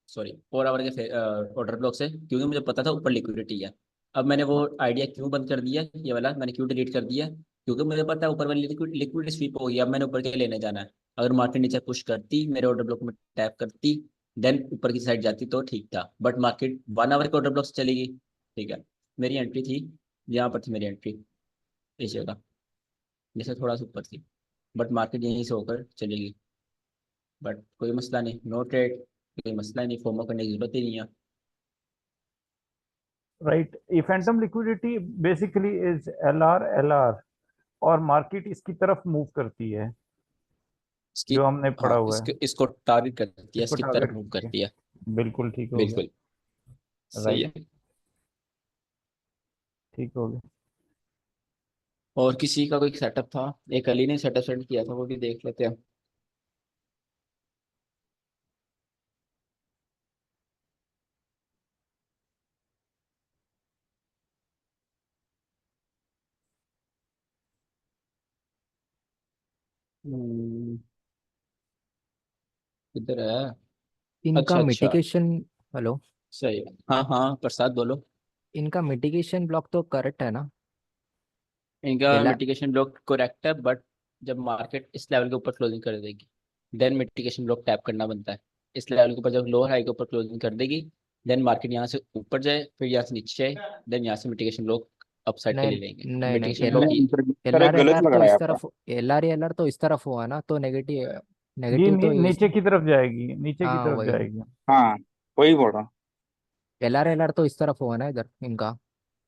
सॉरी 4 आवर के ऑर्डर ब्लॉक से, क्योंकि मुझे पता था ऊपर लिक्विडिटी है। अब मैंने वो आइडिया क्यों बंद कर दिया, ये वाला मैंने क्यों डिलीट कर दिया, क्योंकि मुझे पता है ऊपर वाली लिक्विड स्वीप हो गई, अब मैंने ऊपर के लेने जाना है। अगर मार्केट नीचे पुश करती, मेरे ऑर्डर ब्लॉक में टैप करती, देन ऊपर की साइड जाती तो ठीक था, बट मार्केट 1 आवर के ऑर्डर ब्लॉक से चली गई। ठीक है, मेरी एंट्री थी, यहाँ पर थी मेरी एंट्री, इस जगह, जैसे थोड़ा सा ऊपर थी, बट मार्केट यहीं से होकर चलेगी। बट कोई मसला नहीं, नो ट्रेड, कोई मसला नहीं, फोमो करने की जरूरत ही नहीं है। राइट। ये Phantom liquidity basically is L R और मार्केट इसकी तरफ मूव करती है, इसकी, जो हमने पढ़ा हाँ, हुआ है। इसको इसको टारगेट करती है, इसको इसकी तरफ टारगेट मूव करती है। करती है। बिल्कुल ठीक हो गया। बिल्कुल सही राइट, है। ठीक हो गया। और किसी का कोई सेटअप था, एक अली ने सेटअप सेट किया था, वो भी देख लेते हैं। हम्म, किधर है? इनका अच्छा अच्छा, मिटिगेशन। हेलो। सही है, हाँ हाँ प्रसाद बोलो। इनका मिटिगेशन ब्लॉक तो करेक्ट है ना? इनका एला मिटिगेशन ब्लॉक करेक्ट है, बट जब मार्केट इस लेवल के ऊपर क्लोजिंग कर देगी, देन मिटिगेशन ब्लॉक टैप करना बनता है। इस लेवल के ऊपर जब लोअर हाई के ऊपर क्लोजिंग कर देगी, देन मार्केट यहाँ से ऊपर जाए, फिर यहाँ से नीचे जाए, देन यहाँ से मिटिगेशन ब्लॉक अपसाइड के नहीं लिए लेंगे। नहीं नहीं, मिटिगेशन एल ब्लॉक नहीं ही सर, एल एक आर एल गलत आर लग तो रहा है इस आपका। तरफ, एल आर तो इस तरफ हुआ ना, तो नेगेटिव, जी नेगेटिव तो इस। नीचे की तरफ जाएगी, नीचे की हाँ तरफ वही, जाएगी। हाँ, वही बोल रहा हूँ। एल आर तो इस तरफ हुआ ना इधर इनका।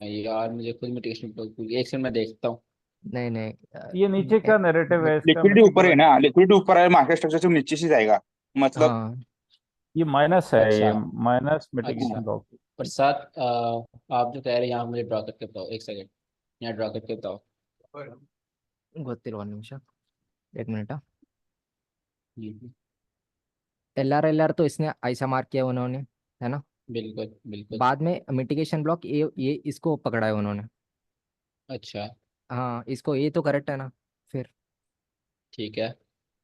यार मुझे खुद मिटिगेशन ब्लॉक, एक सेकंड में देखता हूँ। नहीं नहीं ये नीचे का नैरेटिव है इसका, लिक्विडिटी ऊपर है मिटिगेशन। ना, लिक्विडिटी ऊपर है, मार्केट स्ट्रक्चर से नीचे से जाएगा मतलब। हाँ। ये माइनस है, अच्छा ये माइनस अच्छा, मिटिगेशन ब्लॉक। प्रसाद आप जो कह रहे हैं यहाँ मुझे ड्रा करके बताओ, एक सेकंड, यहाँ ड्रा करके बताओ। ಗೊತ್ತಿಲ್ಲ ಒಂದು ನಿಮಿಷ, एक मिनट। हम्म, एल आर तो इसने ऐसा मार्क किया उन्होंने, है ना? बिल्कुल बिल्कुल। बाद में मिटिगेशन ब्लॉक ये इसको पकड़ा है उन्होंने। अच्छा हाँ, इसको ये तो करेक्ट है ना फिर? ठीक है,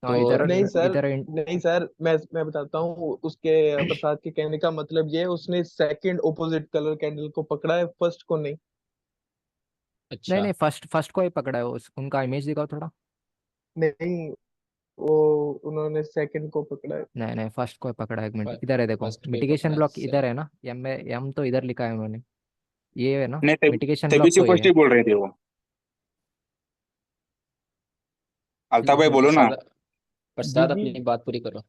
हाँ, तो इधर नहीं सर, इधर नहीं सर, मैं बताता हूँ उसके प्रसाद के कहने का मतलब ये है, उसने सेकंड ऑपोजिट कलर कैंडल को पकड़ा है, फर्स्ट को नहीं। नहीं अच्छा नहीं, फर्स्ट फर्स्ट को ही पकड़ा है, उनका इमेज दिखाओ थोड़ा। नहीं, वो उन्होंने सेकंड को पकड़ा है। नहीं नहीं, फर्स्ट को ही पकड़ा है, एक मिनट, इधर है देखो, फर्स्ट पे मिटिगेशन पकड़ा है, ब्लॉक सही। इधर है ना, एम में एम तो इधर लिखा है उन्होंने, ये है ना? नहीं, मिटिगेशन तभी ब्लॉक से तो ये फर्स्ट है। ही बोल रहे थे वो। अल्ताफ भाई बोलो ना। प्रसाद, जी प्रसाद जी। अपनी बात पूरी करो।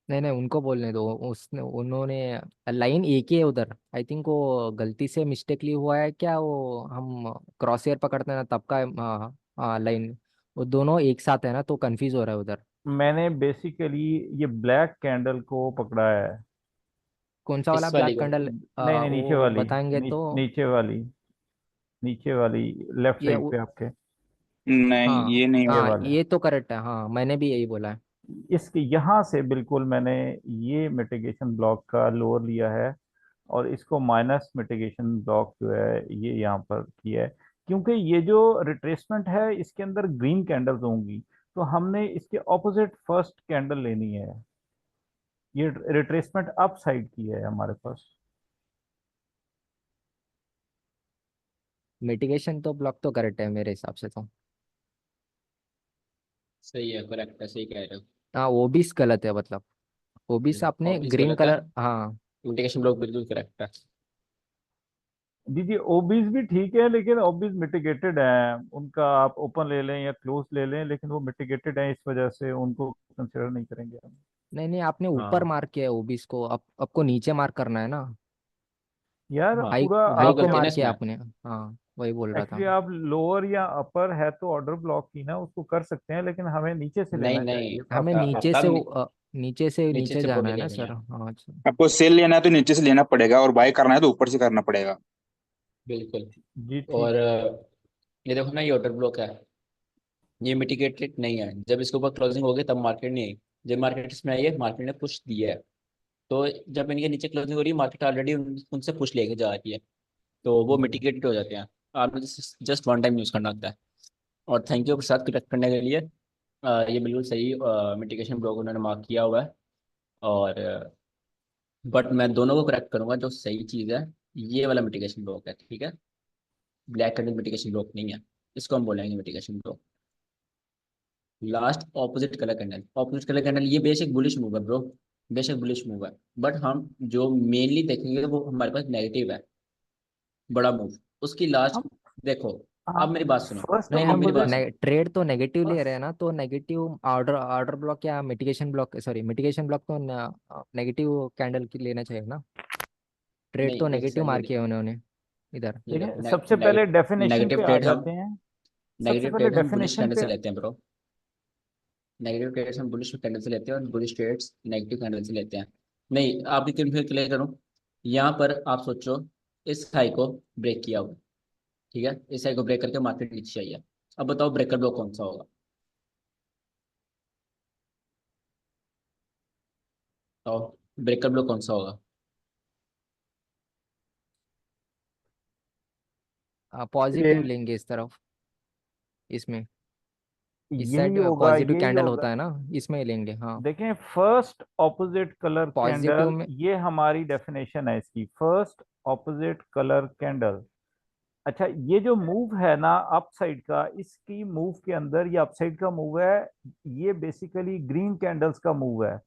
नहीं नहीं, उनको बोलने दो, उसने उन्होंने लाइन एक ही है उधर, आई थिंक वो गलती से मिस्टेकली हुआ है क्या, वो हम क्रॉस एयर पकड़ते हैं ना तब का। हाँ हाँ, लाइन वो दोनों एक साथ है ना, तो कंफ्यूज हो रहा है उधर। मैंने बेसिकली ये ब्लैक कैंडल को पकड़ा है। कौन सा वाला इस वाली ब्लैक को, कैंडल? नहीं नहीं, नीचे वो वाली, बताएंगे तो। नीचे वाली, नीचे वाली, लेफ्ट ये साइड पे आपके, नहीं, हाँ ये नहीं ये होगा। हाँ, वाले। ये तो करेक्ट है, हाँ मैंने भी यही बोला है। इसके यहाँ से बिल्कुल मैंने ये मिटिगेशन ब्लॉक का लोअर लिया है, और इसको माइनस मिटिगेशन ब्लॉक जो है ये यहाँ पर किया है, क्योंकि ये जो रिट्रेसमेंट है इसके अंदर ग्रीन कैंडल्स होंगी, तो हमने इसके ऑपोजिट फर्स्ट कैंडल लेनी है। ये रिट्रेसमेंट अप साइड की है हमारे पास। मिटिगेशन तो ब्लॉक तो करेक्ट है मेरे हिसाब से तो। सही है, करेक्ट है, सही कह रहे हो। हाँ, ओबीस गलत है मतलब, ओबीस आपने ऑब्वियस ग्रीन गलत है, कलर, हाँ। इंडिकेशन ब्लॉक बिल्कुल करेक्ट है। जी जी, ओबीज भी ठीक है, लेकिन ओबीज मिटिगेटेड है, उनका आप ओपन ले लें या क्लोज ले लें, लेकिन वो मिटिगेटेड है, इस वजह से उनको कंसिडर नहीं करेंगे हम। नहीं नहीं, आपने ऊपर हाँ मार्क किया है ओबीस को, आपको नीचे मार्क करना है ना। यार हाँ, हाई पूरा दो हाई आप, को गलती है ना मार्क किया इसमें। आपने। हाँ, वही बोल रहा था एक्चुअली मैं। आप लोअर या अपर है तो ऑर्डर ब्लॉक की ना उसको कर सकते हैं, लेकिन हमें नीचे से नहीं लेना नहीं, चाहिए, तो हमें आपने नीचे आफ्ताब से नीचे से नीचे नीचे से जाना बॉडी है ना लेनी सर, है। हाँ अच्छा। आपको सेल लेना है तो नीचे से लेना पड़ेगा, और बाय करना है तो ऊपर से करना पड़ेगा। बिल्कुल। जी और ठीक। ये देखो ना, ये ऑर्डर ब्लॉक है, ये मिटिगेटेड नहीं है, जब इसके ऊपर क्लोजिंग होगी तब मार्केट नहीं आई, जब मार्केट इसमें आई है, मार्केट ने पुश दिया है, तो जब इनके नीचे क्लोजिंग हो रही है, मार्केट ऑलरेडी उनसे पुश लेके जा रही है, तो वो जी मिटिगेटेड हो जाते हैं। आपने जस्ट वन टाइम यूज़ करना होता है। और थैंक यू प्रसाद करेक्ट करने के लिए। ये बिल्कुल सही मिटिगेशन ब्लॉक उन्होंने मार्क किया हुआ है। और बट मैं दोनों को करेक्ट करूंगा। जो सही चीज़ है ये वाला मिटिगेशन ब्लॉक है, ठीक है। ब्लैक कैंडल मिटिगेशन ब्लॉक नहीं है, इसको हम बोलेंगे mitigation block. Last opposite colour candle. Opposite colour candle ये बेशक बुलिश मूव है ब्रो, बेशक बुलिश मूव है, बट हम जो मेनली देखेंगे वो हमारे पास नेगेटिव है, बड़ा मूव। उसकी लास्ट हम देखो। अब हम मेरी बात सुनो, फर्स्ट नहीं, अब हम मेरी बात ऑपोजिट सुनो। ट्रेड तो नेगेटिव ले रहे फर्स्ट हैं ना, तो नेगेटिव ऑर्डर ऑर्डर ब्लॉक या mitigation block, sorry mitigation block तो नेगेटिव कैंडल की लेना चाहिए ना। ट्रेड तो नहीं नेगेटिव मार ये किया उन्होंने इधर। देखिए, देखो, सबसे पहले डेफिनेशन नेगेटिव पे आ ट्रेड हम जाते हैं। सबसे नेगेटिव पहले ट्रेड हम बुलिश डेफिनेशन कैंडल पे। से लेते हैं ब्रो। नेगेटिव ट्रेड्स हम बुलिश कैंडल से लेते हैं और बुलिश ट्रेड्स नेगेटिव कैंडल से लेते हैं। नहीं, आपकी फिर क्लियर करूं। यहाँ पर आप सोचो, इस हाई को ब्रेक किया हुआ, ठीक है। इस हाई को ब्रेक करके मार्केट नीचे आई है। अब बताओ ब्रेकर ब्लॉक कौन सा होगा? तो ब्रेकर ब्लॉक कौन सा होगा? पॉजिटिव ये लेंगे इस तरफ, इसमें इस यही साइड होगा, पॉजिटिव यही कैंडल होगा। होता है ना, इसमें ही लेंगे हाँ। देखें, first opposite colour positive candle, में ये हमारी डेफिनेशन है इसकी, फर्स्ट ऑपोजिट कलर कैंडल। अच्छा, ये जो मूव है ना अप साइड का, इसकी मूव के अंदर ये अप साइड का मूव है। ये बेसिकली ग्रीन कैंडल्स का मूव है।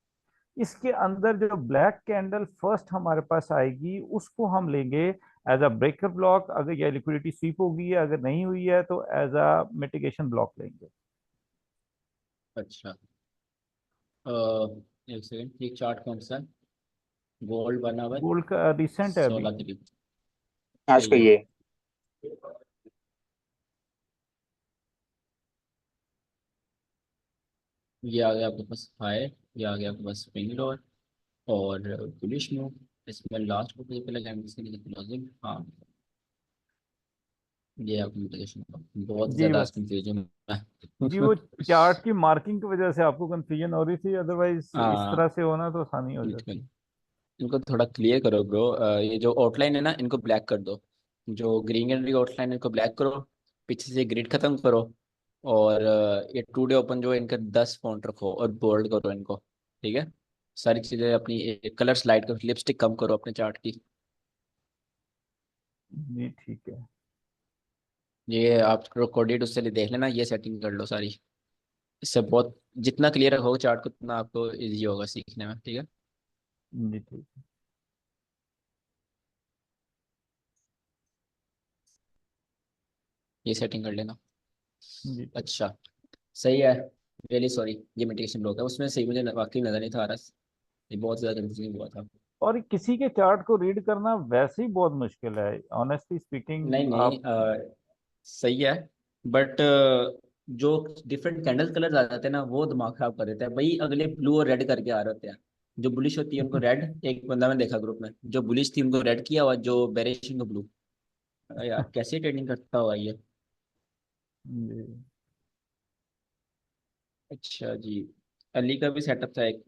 इसके अंदर जो ब्लैक कैंडल फर्स्ट हमारे पास आएगी उसको हम लेंगे एज अ ब्रेकर ब्लॉक। अगर ये लिक्विडिटी स्वीप होगी है, अगर नहीं हुई है तो एज अ मिटिगेशन ब्लॉक लेंगे। अच्छा, एक सेकंड, ये चार्ट कौन सा है? गोल्ड बना हुआ है गोल्ड का रिसेंट है अभी। 16 तारीख। आज सही का है। ये। ये आ गया आपके पास हाई, ये आ गया आपके पास स्विंग लोअर और बुलिश मूव। इसमें लास्ट को पहले कैंडल से क्लोजिंग, हाँ। ये आपकी मिटिगेशन, बहुत जी ज्यादा बस। कंफ्यूजन है। जी, वो चार्ट की मार्किंग की वजह से आपको कंफ्यूजन हो रही थी, अदरवाइज इस हाँ, तरह से होना तो आसानी हो बिल्कुल। जाती। इनको थोड़ा क्लियर करो ब्रो। ये जो आउटलाइन है ना, इनको ब्लैक कर दो। जो ग्रीन एंड आउटलाइन है इनको ब्लैक करो। पीछे से ग्रिड खत्म करो। और ये टू डे ओपन जो है इनका 10 फॉन्ट रखो और बोल्ड करो इनको, ठीक है। सारी चीज़ें अपनी कलर स्लाइड करो, लिपस्टिक कम करो अपने चार्ट की। जी ठीक है। ये आप कोडिट उससे देख लेना, ये सेटिंग कर लो सारी। इससे बहुत जितना क्लियर रखोगे चार्ट को उतना आपको इजी होगा सीखने में, ठीक है। जी ठीक है। ये सेटिंग कर लेना। जी ठीक। अच्छा, सही है। रियली सॉरी, ये मिटिगेशन ब्लॉक है, उसमें सही मुझे वाकई नजर नहीं था आ रहा। ये बहुत ज्यादा कंफ्यूजिंग हुआ था। और किसी के चार्ट को रीड करना वैसे ही बहुत मुश्किल है, ऑनेस्टली स्पीकिंग। नहीं नहीं, आप सही है। बट जो डिफरेंट कैंडल कलर आ जाते हैं ना, वो दिमाग खराब कर देते हैं भाई। अगले ब्लू और रेड करके आ रहे होते हैं। जो बुलिश होती है उनको रेड, एक बंदा मैं देखा ग्रुप में, जो बुलिश थी उनको रेड किया, और जो बेरिश उनको ब्लू। यार कैसे ट्रेडिंग करता हुआ ये। जी अच्छा जी। अली का भी सेटअप था एक।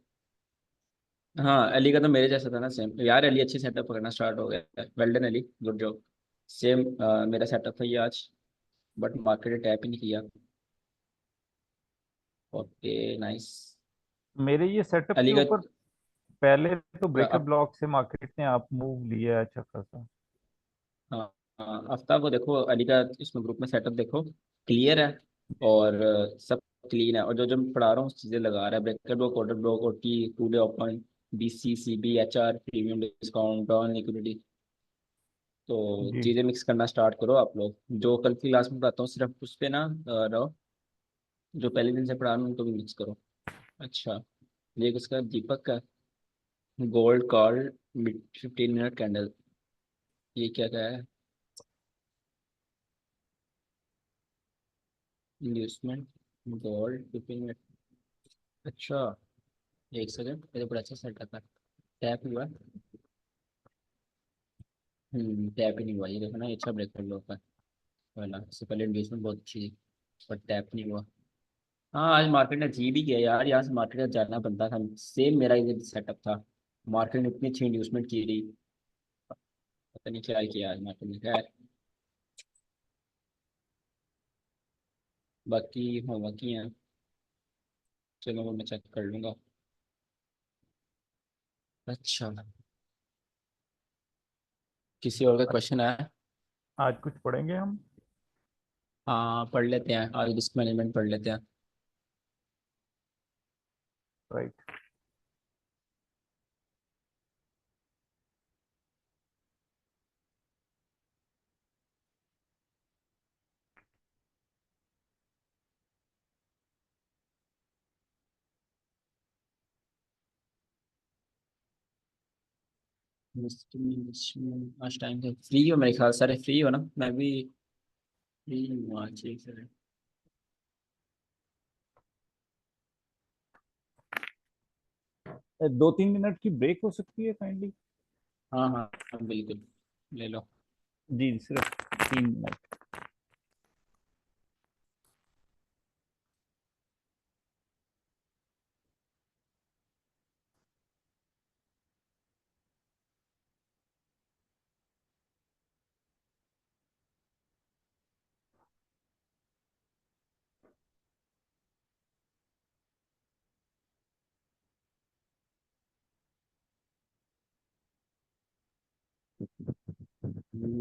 हाँ, अली का तो मेरे जैसा था ना, सेम यार। अली अच्छी सेटअप करना स्टार्ट हो गया है, well done Ali, good job. Same मेरा सेटअप था ये आज, बट मार्केट ने टैप ही नहीं किया। Okay, nice. मेरे ये सेटअप के अली का ऊपर पहले तो ब्रेकर अब, ब्लॉक से मार्केट ने आप मूव लिया है अच्छा खासा। हाँ हाँ, आफ्ताब को देखो, अली का इसमें ग्रुप में सेटअप देखो, क्लियर है। और सब क्लीन है। और जो जो मैं पढ़ा रहा हूँ चीज़ें लगा रहा है, breaker block, order block, OT, today open, BC, CB, HR, premium discount, on liquidity. तो जी चीज़ें मिक्स करना स्टार्ट करो आप लोग। जो कल की क्लास में पढ़ाता हूँ सिर्फ उस पे ना रहो। जो पहले दिन से पढ़ा रहा हूँ उनको भी मिक्स करो। अच्छा, ये किसका? दीपक का। गोल्ड कॉल, 15 मिनट कैंडल, ये क्या क्या है? Investment, gold 15 minute. अच्छा, एक सेकंड, ये तो बड़ा अच्छा सेटअप है। टैप हुआ? टैप ही नहीं हुआ, ये देखो ना, ये अच्छा ब्रेक कर लो ऊपर वाला। इससे पहले इन्वेस्टमेंट बहुत अच्छी थी, पर टैप नहीं हुआ। हाँ, आज मार्केट ने जी भी किया यार, यहाँ से मार्केट का जाना बनता था। सेम मेरा ये सेटअप था, मार्केट ने इतनी अच्छी इंड्यूसमेंट की रही, पता नहीं क्या किया आज मार्केट ने। खैर बाकी होमवर्क ही है, चलो वो मैं चेक कर लूंगा। अच्छा, किसी और का क्वेश्चन है? आज कुछ पढ़ेंगे हम? हाँ पढ़ लेते हैं, आज रिस्क मैनेजमेंट पढ़ लेते हैं। राइट। रिस्क मैनेजमेंट आज टाइम से फ्री हो मेरे ख्याल, सारे फ्री हो ना? मैं भी फ्री हूँ आज, ठीक है। 2-3 मिनट की ब्रेक हो सकती है काइंडली? हाँ हाँ हाँ, बिल्कुल ले लो। जी सिर्फ 3 मिनट।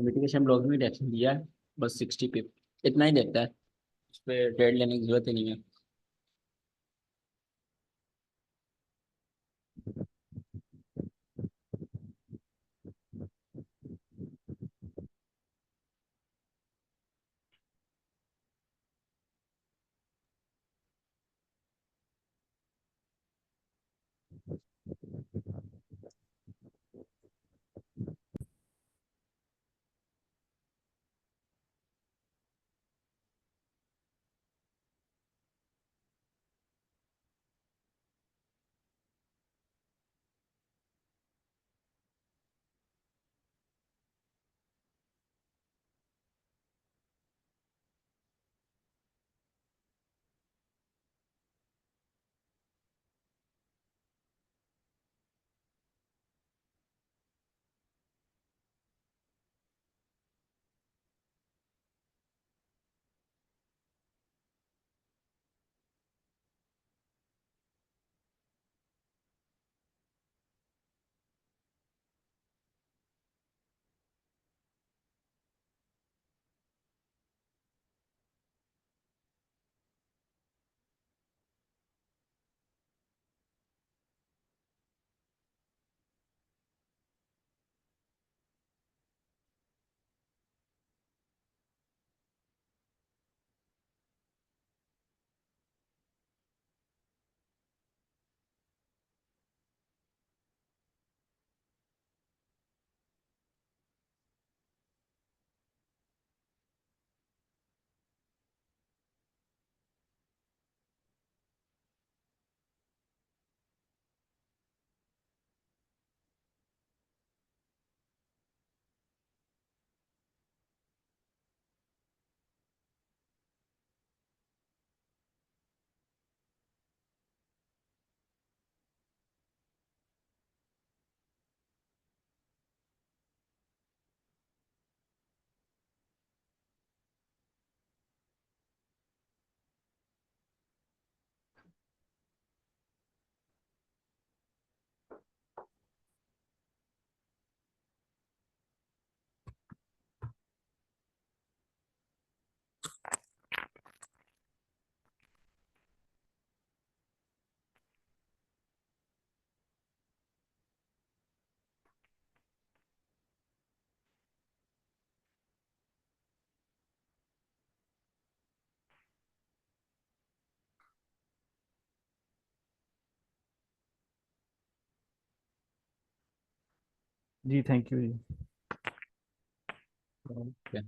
मिटिगेशन ब्लॉक में डेक्स दिया है, बस 60 पे इतना ही देता है, उस पर ट्रेड लेने की जरूरत ही नहीं है। जी थैंक यू जी। ओके।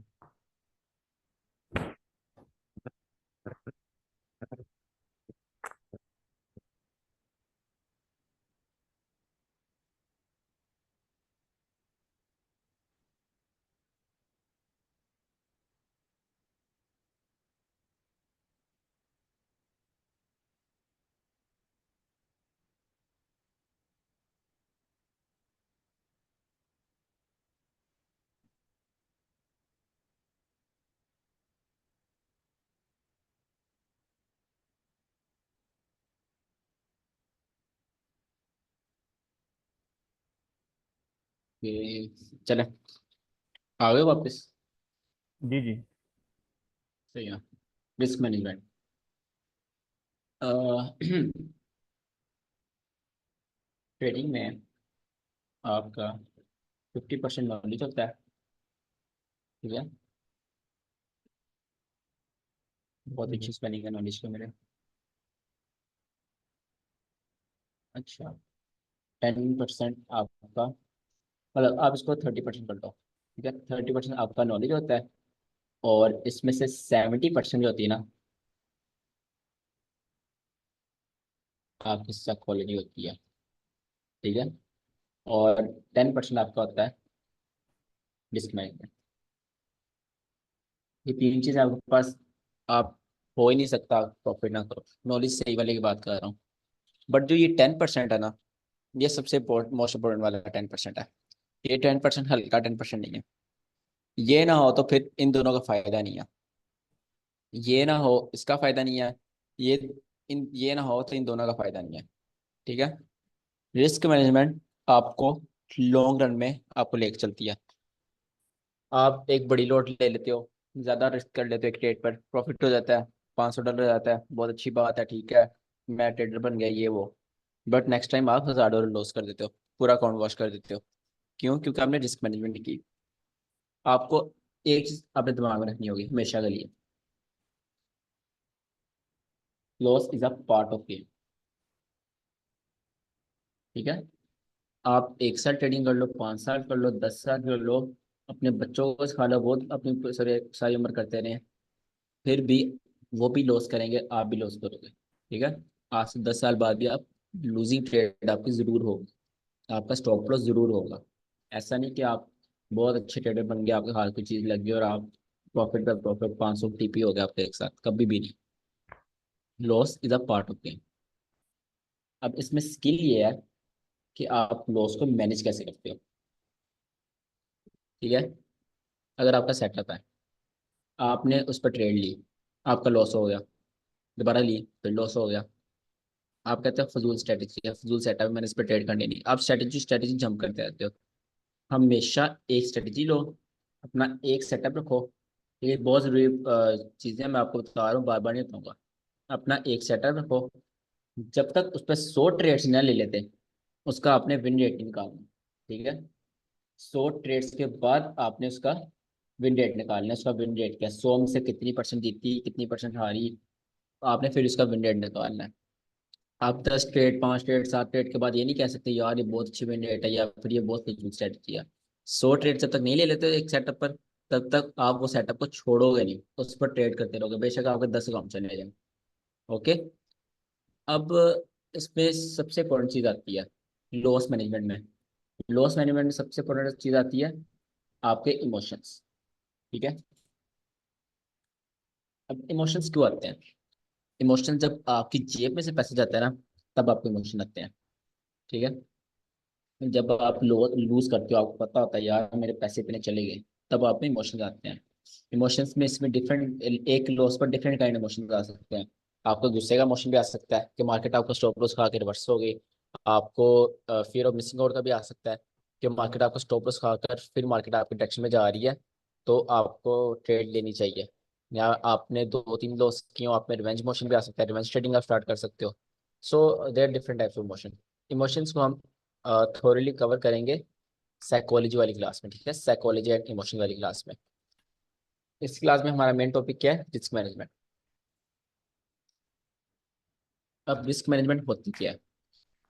चले आ गए वापस। जी जी। सही है। रिस्क मैनेजमेंट ट्रेडिंग में आपका 50% नॉलेज होता है। ठीक है, बहुत अच्छी स्पेलिंग है नॉलेज का मेरे। अच्छा, 10% आपका, मतलब आप इसको 30% कर लो। ठीक है, 30% आपका नॉलेज होता है, और इसमें से 70% जो होती है ना, आपकी साइकोलॉजी होती है। ठीक है, और 10% आपका होता है रिस्क मैनेजमेंट। ये तीन चीज़ आपके पास, आप हो ही नहीं सकता प्रॉफिट ना करो। नॉलेज सही वाले की बात कर रहा हूँ। बट जो ये 10% है ना, ये सबसे मोस्ट इम्पोर्टेंट वाला 10% है। ये 10% हल्का 10% नहीं है। ये ना हो तो फिर इन दोनों का फायदा नहीं है। ये ना हो इसका फायदा नहीं है, ये ये ना हो तो इन दोनों का फायदा नहीं है। ठीक है, रिस्क मैनेजमेंट आपको लॉन्ग रन में आपको लेके चलती है। आप एक बड़ी लॉट ले लेते हो, ज़्यादा रिस्क कर लेते हो, एक ट्रेड पर प्रॉफिट हो जाता है, $500 हो जाता है, बहुत अच्छी बात है, ठीक है, मैं ट्रेडर बन गया ये वो। बट नेक्स्ट टाइम आप $1000 लॉस कर देते हो, पूरा अकाउंट वॉश कर देते हो। क्यों? क्योंकि आपने रिस्क मैनेजमेंट नहीं की। आपको एक चीज़ अपने दिमाग में रखनी होगी हमेशा के लिए, loss is a part of game. ठीक है, आप 1 साल ट्रेडिंग कर लो, 5 साल कर लो, 10 साल कर लो, अपने बच्चों को सिखा लो, वो अपनी सारी उम्र करते रहे, फिर भी वो भी लॉस करेंगे, आप भी लॉस करोगे। ठीक है, आज से 10 साल बाद भी आप लूजिंग ट्रेड आपकी जरूर होगी, आपका स्टॉप लॉस जरूर होगा। ऐसा नहीं कि आप बहुत अच्छे ट्रेडर बन गए, आपके हाथ की चीज लग गई और आप प्रॉफिट पर प्रॉफिट 500 टीपी हो गया आपके एक साथ, कभी भी नहीं। Loss is a part of game. अब इसमें स्किल ये है कि आप लॉस को मैनेज कैसे करते हो। ठीक है, अगर आपका सेटअप है, आपने उस पर ट्रेड ली, आपका लॉस हो गया, दोबारा ली फिर लॉस हो गया, आप कहते हैं फजूल स्ट्रेटेजी है, फजूल सेटअप, मैंने इस पर ट्रेड करनी नहीं। आप स्ट्रेटेजी स्ट्रेटेजी जंप करते रहते हो। हमेशा एक स्ट्रेटेजी लो, अपना एक सेटअप रखो। ये बहुत जरूरी चीज़ें मैं आपको बता रहा हूँ, बार बार नहीं बताऊंगा। अपना एक सेटअप रखो, जब तक उस पर 100 ट्रेड्स ना ले लेते, उसका आपने विन रेट निकालना। ठीक है, 100 ट्रेड्स के बाद आपने उसका विन रेट निकालना है। उसका विन रेट क्या है, 100 में से कितनी परसेंट जीती, कितनी परसेंट हारी, आपने फिर उसका विन रेट निकालना है। आप 10 ट्रेड, 5 ट्रेड, 7 ट्रेड के बाद ये नहीं कह सकते यार ये बहुत अच्छी विन रेट है या फिर ये बहुत फजूल स्ट्रेटजी है। 100 ट्रेड जब तक नहीं ले लेते एक सेटअप पर, तब तक आप वो सेटअप को छोड़ोगे नहीं, उस पर ट्रेड करते रहोगे, बेशक आपके 10 अकाउंट चले जाए। ओके, अब इसमें सबसे इंपॉर्टेंट चीज़ आती है लॉस मैनेजमेंट में। लॉस मैनेजमेंट में सबसे इंपॉर्टेंट चीज़ आती है आपके इमोशंस। ठीक है, अब इमोशंस क्यों आते हैं? इमोशंस जब आपकी जेब में से पैसे जाते हैं ना, तब आपको इमोशन आते हैं। ठीक है, जब आप लूज करते हो, आपको पता होता है यार मेरे पैसे इतने चले गए, तब आप में इमोशंस आते हैं। इमोशंस में इसमें डिफरेंट, एक लॉस पर डिफरेंट काइंड इमोशंस आ सकते हैं। आपको गुस्से का इमोशन भी आ सकता है कि मार्केट आपको स्टॉप लॉस खा के रिवर्स हो गई। आपको फियर ऑफ मिसिंग आउट का भी आ सकता है कि मार्केट आपको स्टॉप लॉस खाकर फिर मार्केट आपके डायरेक्शन में जा रही है, तो आपको ट्रेड लेनी चाहिए। या आपने 2-3 लॉस किए हो, आप में रिवेंज इमोशन भी आ सकता है, रिवेंज ट्रेडिंग आप स्टार्ट कर सकते हो। So there different types of emotion. Emotions को हम थोरली कवर करेंगे साइकोलॉजी वाली क्लास में। ठीक है, साइकोलॉजी एंड इमोशन वाली क्लास में। इस क्लास में हमारा मेन टॉपिक क्या है? Risk management. अब रिस्क मैनेजमेंट होती क्या है?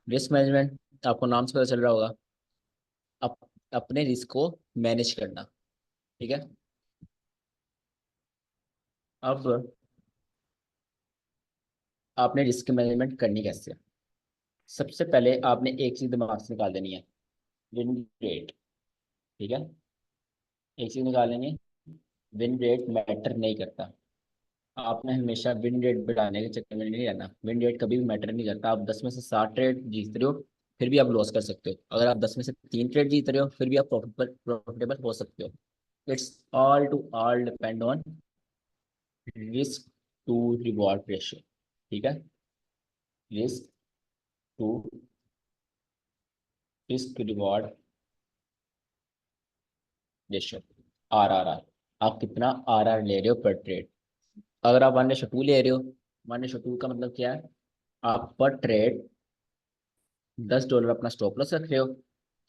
रिस्क मैनेजमेंट आपको नाम से पता चल रहा होगा, अप, अपने रिस्क को मैनेज करना। ठीक है, अब आपने रिस्क मैनेजमेंट करनी कैसे है? सबसे पहले आपने एक चीज दिमाग से निकाल देनी है, विन रेट। ठीक है, एक चीज निकाल लेंगे, विन रेट मैटर नहीं करता। आपने हमेशा विन रेट बढ़ाने के चक्कर में नहीं रहना। विन रेट कभी भी मैटर नहीं करता। आप 10 में से 7 ट्रेड जीत रहे हो, फिर भी आप लॉस कर सकते हो। अगर आप 10 में से 3 ट्रेड जीत रहे हो, फिर भी आप प्रॉफिटेबल हो सकते हो। It's all to all depend on risk to reward ratio. ठीक है, risk to risk to reward ratio, RRR। आप कितना RR ले रहे हो पर ट्रेड। अगर आप 1:2 ले रहे हो, 1:2 का मतलब क्या है, आप पर ट्रेड $10 अपना स्टॉप लॉस रख रहे हो।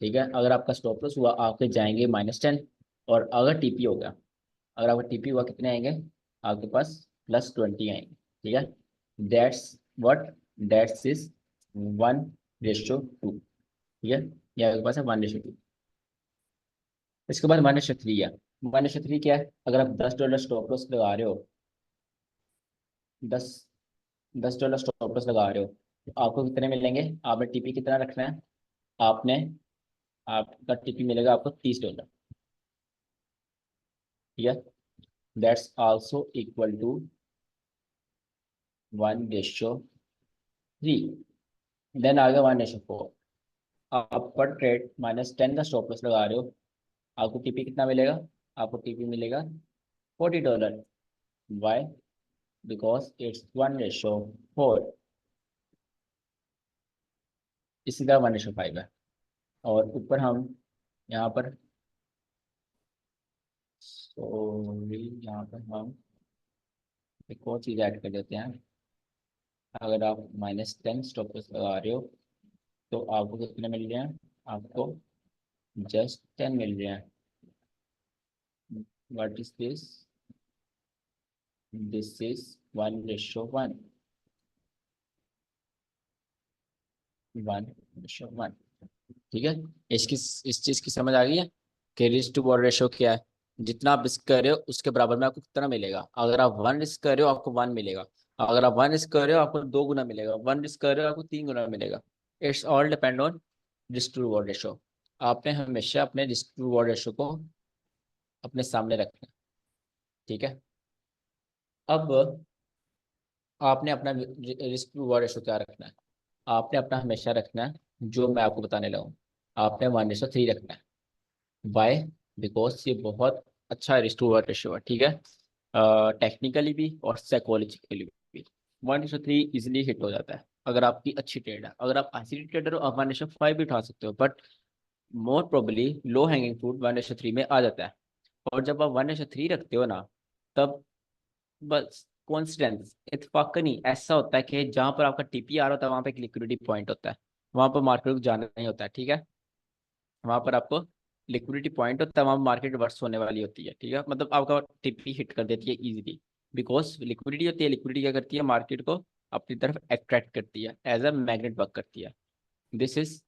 ठीक है, अगर आपका स्टॉप लॉस हुआ आपके जाएंगे -10, और अगर टीपी हो गया, अगर आपका टीपी हुआ कितने आएंगे आपके पास, +20 आएंगे। ठीक है, दैट्स व्हाट, दैट्स इज 1:2। ठीक है, ये आपके पास है 1:2। इसके बाद -3 है। -3 क्या है, अगर आप $10 स्टॉप लॉस लगा रहे हो, दस $10 स्टॉप लॉस लगा रहे हो, तो आपको कितने मिलेंगे, आपने टीपी कितना रखना है, आपने, आपका टीपी मिलेगा आपको $30। ठीक है, that's also equal to 1:3। Then आ गया 1:4। आप पर ट्रेड -10 का स्टॉप लॉस लगा रहे हो, आपको टीपी कितना मिलेगा, आपको टीपी मिलेगा $40। Why, because it's 1:4। इसी का 1:5 है। और ऊपर हम यहाँ पर, सॉरी, यहाँ पर हम एक और चीज़ ऐड कर देते हैं। अगर आप -10 स्टॉप लॉस लगा रहे हो, तो आपको कितने मिल रहे हैं, आपको जस्ट 10 मिल रहे हैं। What is this, this is 1:1, 1:1। ठीक है, इसकी, इस चीज़ की समझ आ गई है कि रिस्क टू रवॉर्ड रेशो क्या है। जितना आप रिस्क कर रहे हो उसके बराबर में आपको कितना मिलेगा। अगर आप 1 रिस्क कर रहे हो आपको 1 मिलेगा, अगर आप 1 रिस्क कर रहे हो आपको 2 गुना मिलेगा, 1 रिस्क कर रहे हो आपको 3 गुना मिलेगा। It's all depend on risk to reward ratio. आपने हमेशा अपने रिस्क टू रिवॉर्ड रेशो को अपने सामने रखना है। ठीक है, अब आपने अपना रिस्क टू रिवॉर्ड रेशो क्या रखना है, आपने अपना हमेशा रखना है जो मैं आपको बताने लगा हूँ, आपने 1:3 रखना है। वाई, बिकॉज ये बहुत अच्छा रिस्क टू रिवॉर्ड रेशो है। ठीक है, टेक्निकली भी और साइकोलॉजिकली भी 1:3 इजिली हिट हो जाता है अगर आपकी अच्छी ट्रेड है। अगर आप आईसीटी ट्रेडर हो आप 1:5 भी उठा सकते हो, but more probably low hanging fruit 1:3 में आ जाता है। और जब आप 1:3 रखते हो ना, तब बस कॉन्सिडेंस, इत्तेफाक नहीं, ऐसा होता है कि जहां पर आपका टीपी आ रहा होता है वहां पे एक लिक्विडिटी पॉइंट होता है, वहां पर मार्केट को जाना नहीं होता है। ठीक है, वहां पर आपको लिक्विडिटी पॉइंट होता है, वहां मार्केट वर्स होने वाली होती है। ठीक है, मतलब आपका टिप्पी हिट कर देती है इजीली, बिकॉज लिक्विडिटी होती है। लिक्विडिटी क्या करती है, मार्केट को अपनी तरफ अट्रैक्ट करती है, एज अ मैग्नेट वर्क करती है। This is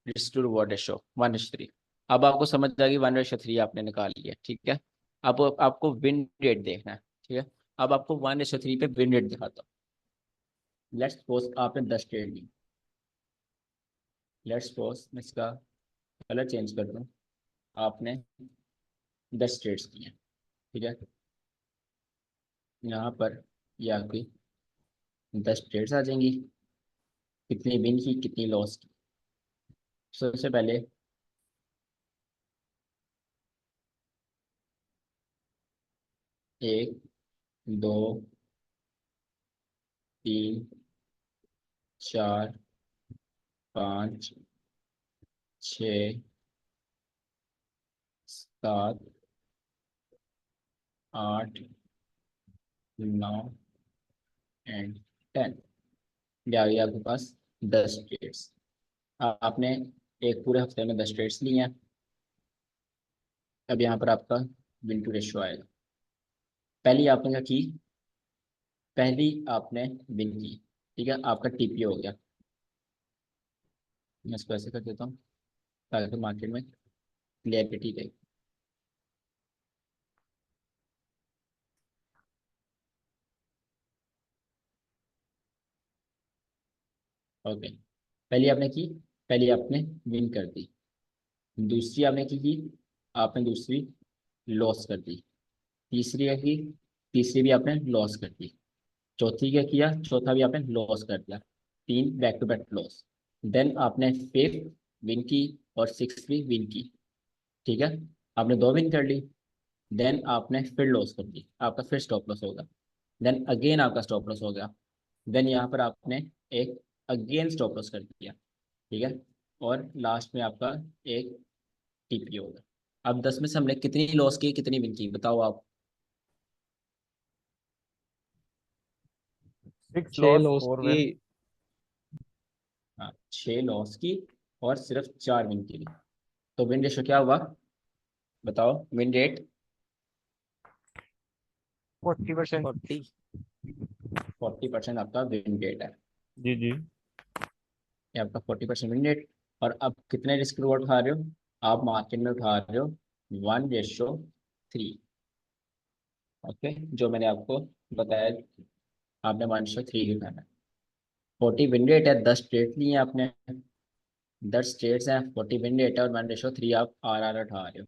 risk to reward ratio 1:3। अब आपको समझ आ गई 1:3 आपने निकाल लिया। ठीक है, अब आपको विन रेट देखना है। ठीक है, अब आपको 1:3 पे विन रेट दिखाता हूँ। लेट्स सपोज आपने 10 ट्रेड ली, लेट्स सपोज मैं इसका कलर चेंज कर दूँ, आपने 10 ट्रेड्स किए। ठीक है, यहाँ पर ये आपकी 10 ट्रेड्स आ जाएंगी, कितनी विन की कितनी लॉस की। सबसे पहले एक, दो, तीन, चार, पाँच, छ, सात, आठ, 9 एंड 10। ये आ गई आपके पास 10 ट्रेड्स। आपने एक पूरे हफ्ते में 10 ट्रेड्स लिए हैं। अब यहाँ पर आपका विन टू रेशियो आएगा। पहली आपने क्या की, पहली आपने विन की। ठीक है, आपका टीपी हो गया। मैं इसको ऐसे कर देता हूँ ताकि मार्केट में क्लियरिटी रहे। ओके, पहली आपने की, पहली आपने विन कर दी। दूसरी आपने की, आपने दूसरी लॉस कर दी। तीसरी क्या की, तीसरी भी आपने लॉस कर दी। चौथी क्या किया, चौथा भी आपने लॉस कर दिया। 3 back to back loss. Then आपने फिफ्थ विन की और सिक्स भी विन की। ठीक है, आपने 2 विन कर ली। देन आपने फिर लॉस कर दी, आपका फिर स्टॉप लॉस होगा। देन अगेन आपका स्टॉप लॉस हो गया। देन यहाँ पर आपने एक अगेन स्टॉप लॉस कर दिया। ठीक है, और लास्ट में आपका एक टीपी होगा। अब 10 में से हमने कितनी लॉस की कितनी विन की बताओ आप। 6 6 लॉस लॉस 4 की। विन। हाँ 6 लॉस की और सिर्फ 4 विन की। तो विन रेशो क्या हुआ बताओ, विन रेट 40%। 40% आपका विन रेट है। जी जी। ये आपका 40% विन रेट। और अब कितने रिस्क रिवॉर्ड उठा रहे हो आप मार्केट में, उठा रहे हो 1:3। ओके, जो मैंने आपको बताया, आपने 1:3 ही उठाना है। 40 विन रेट है, 10 ट्रेड लिए आपने, 10 ट्रेड्स हैं, 40 विन रेट है और 1:3 आप आर उठा रहे हो।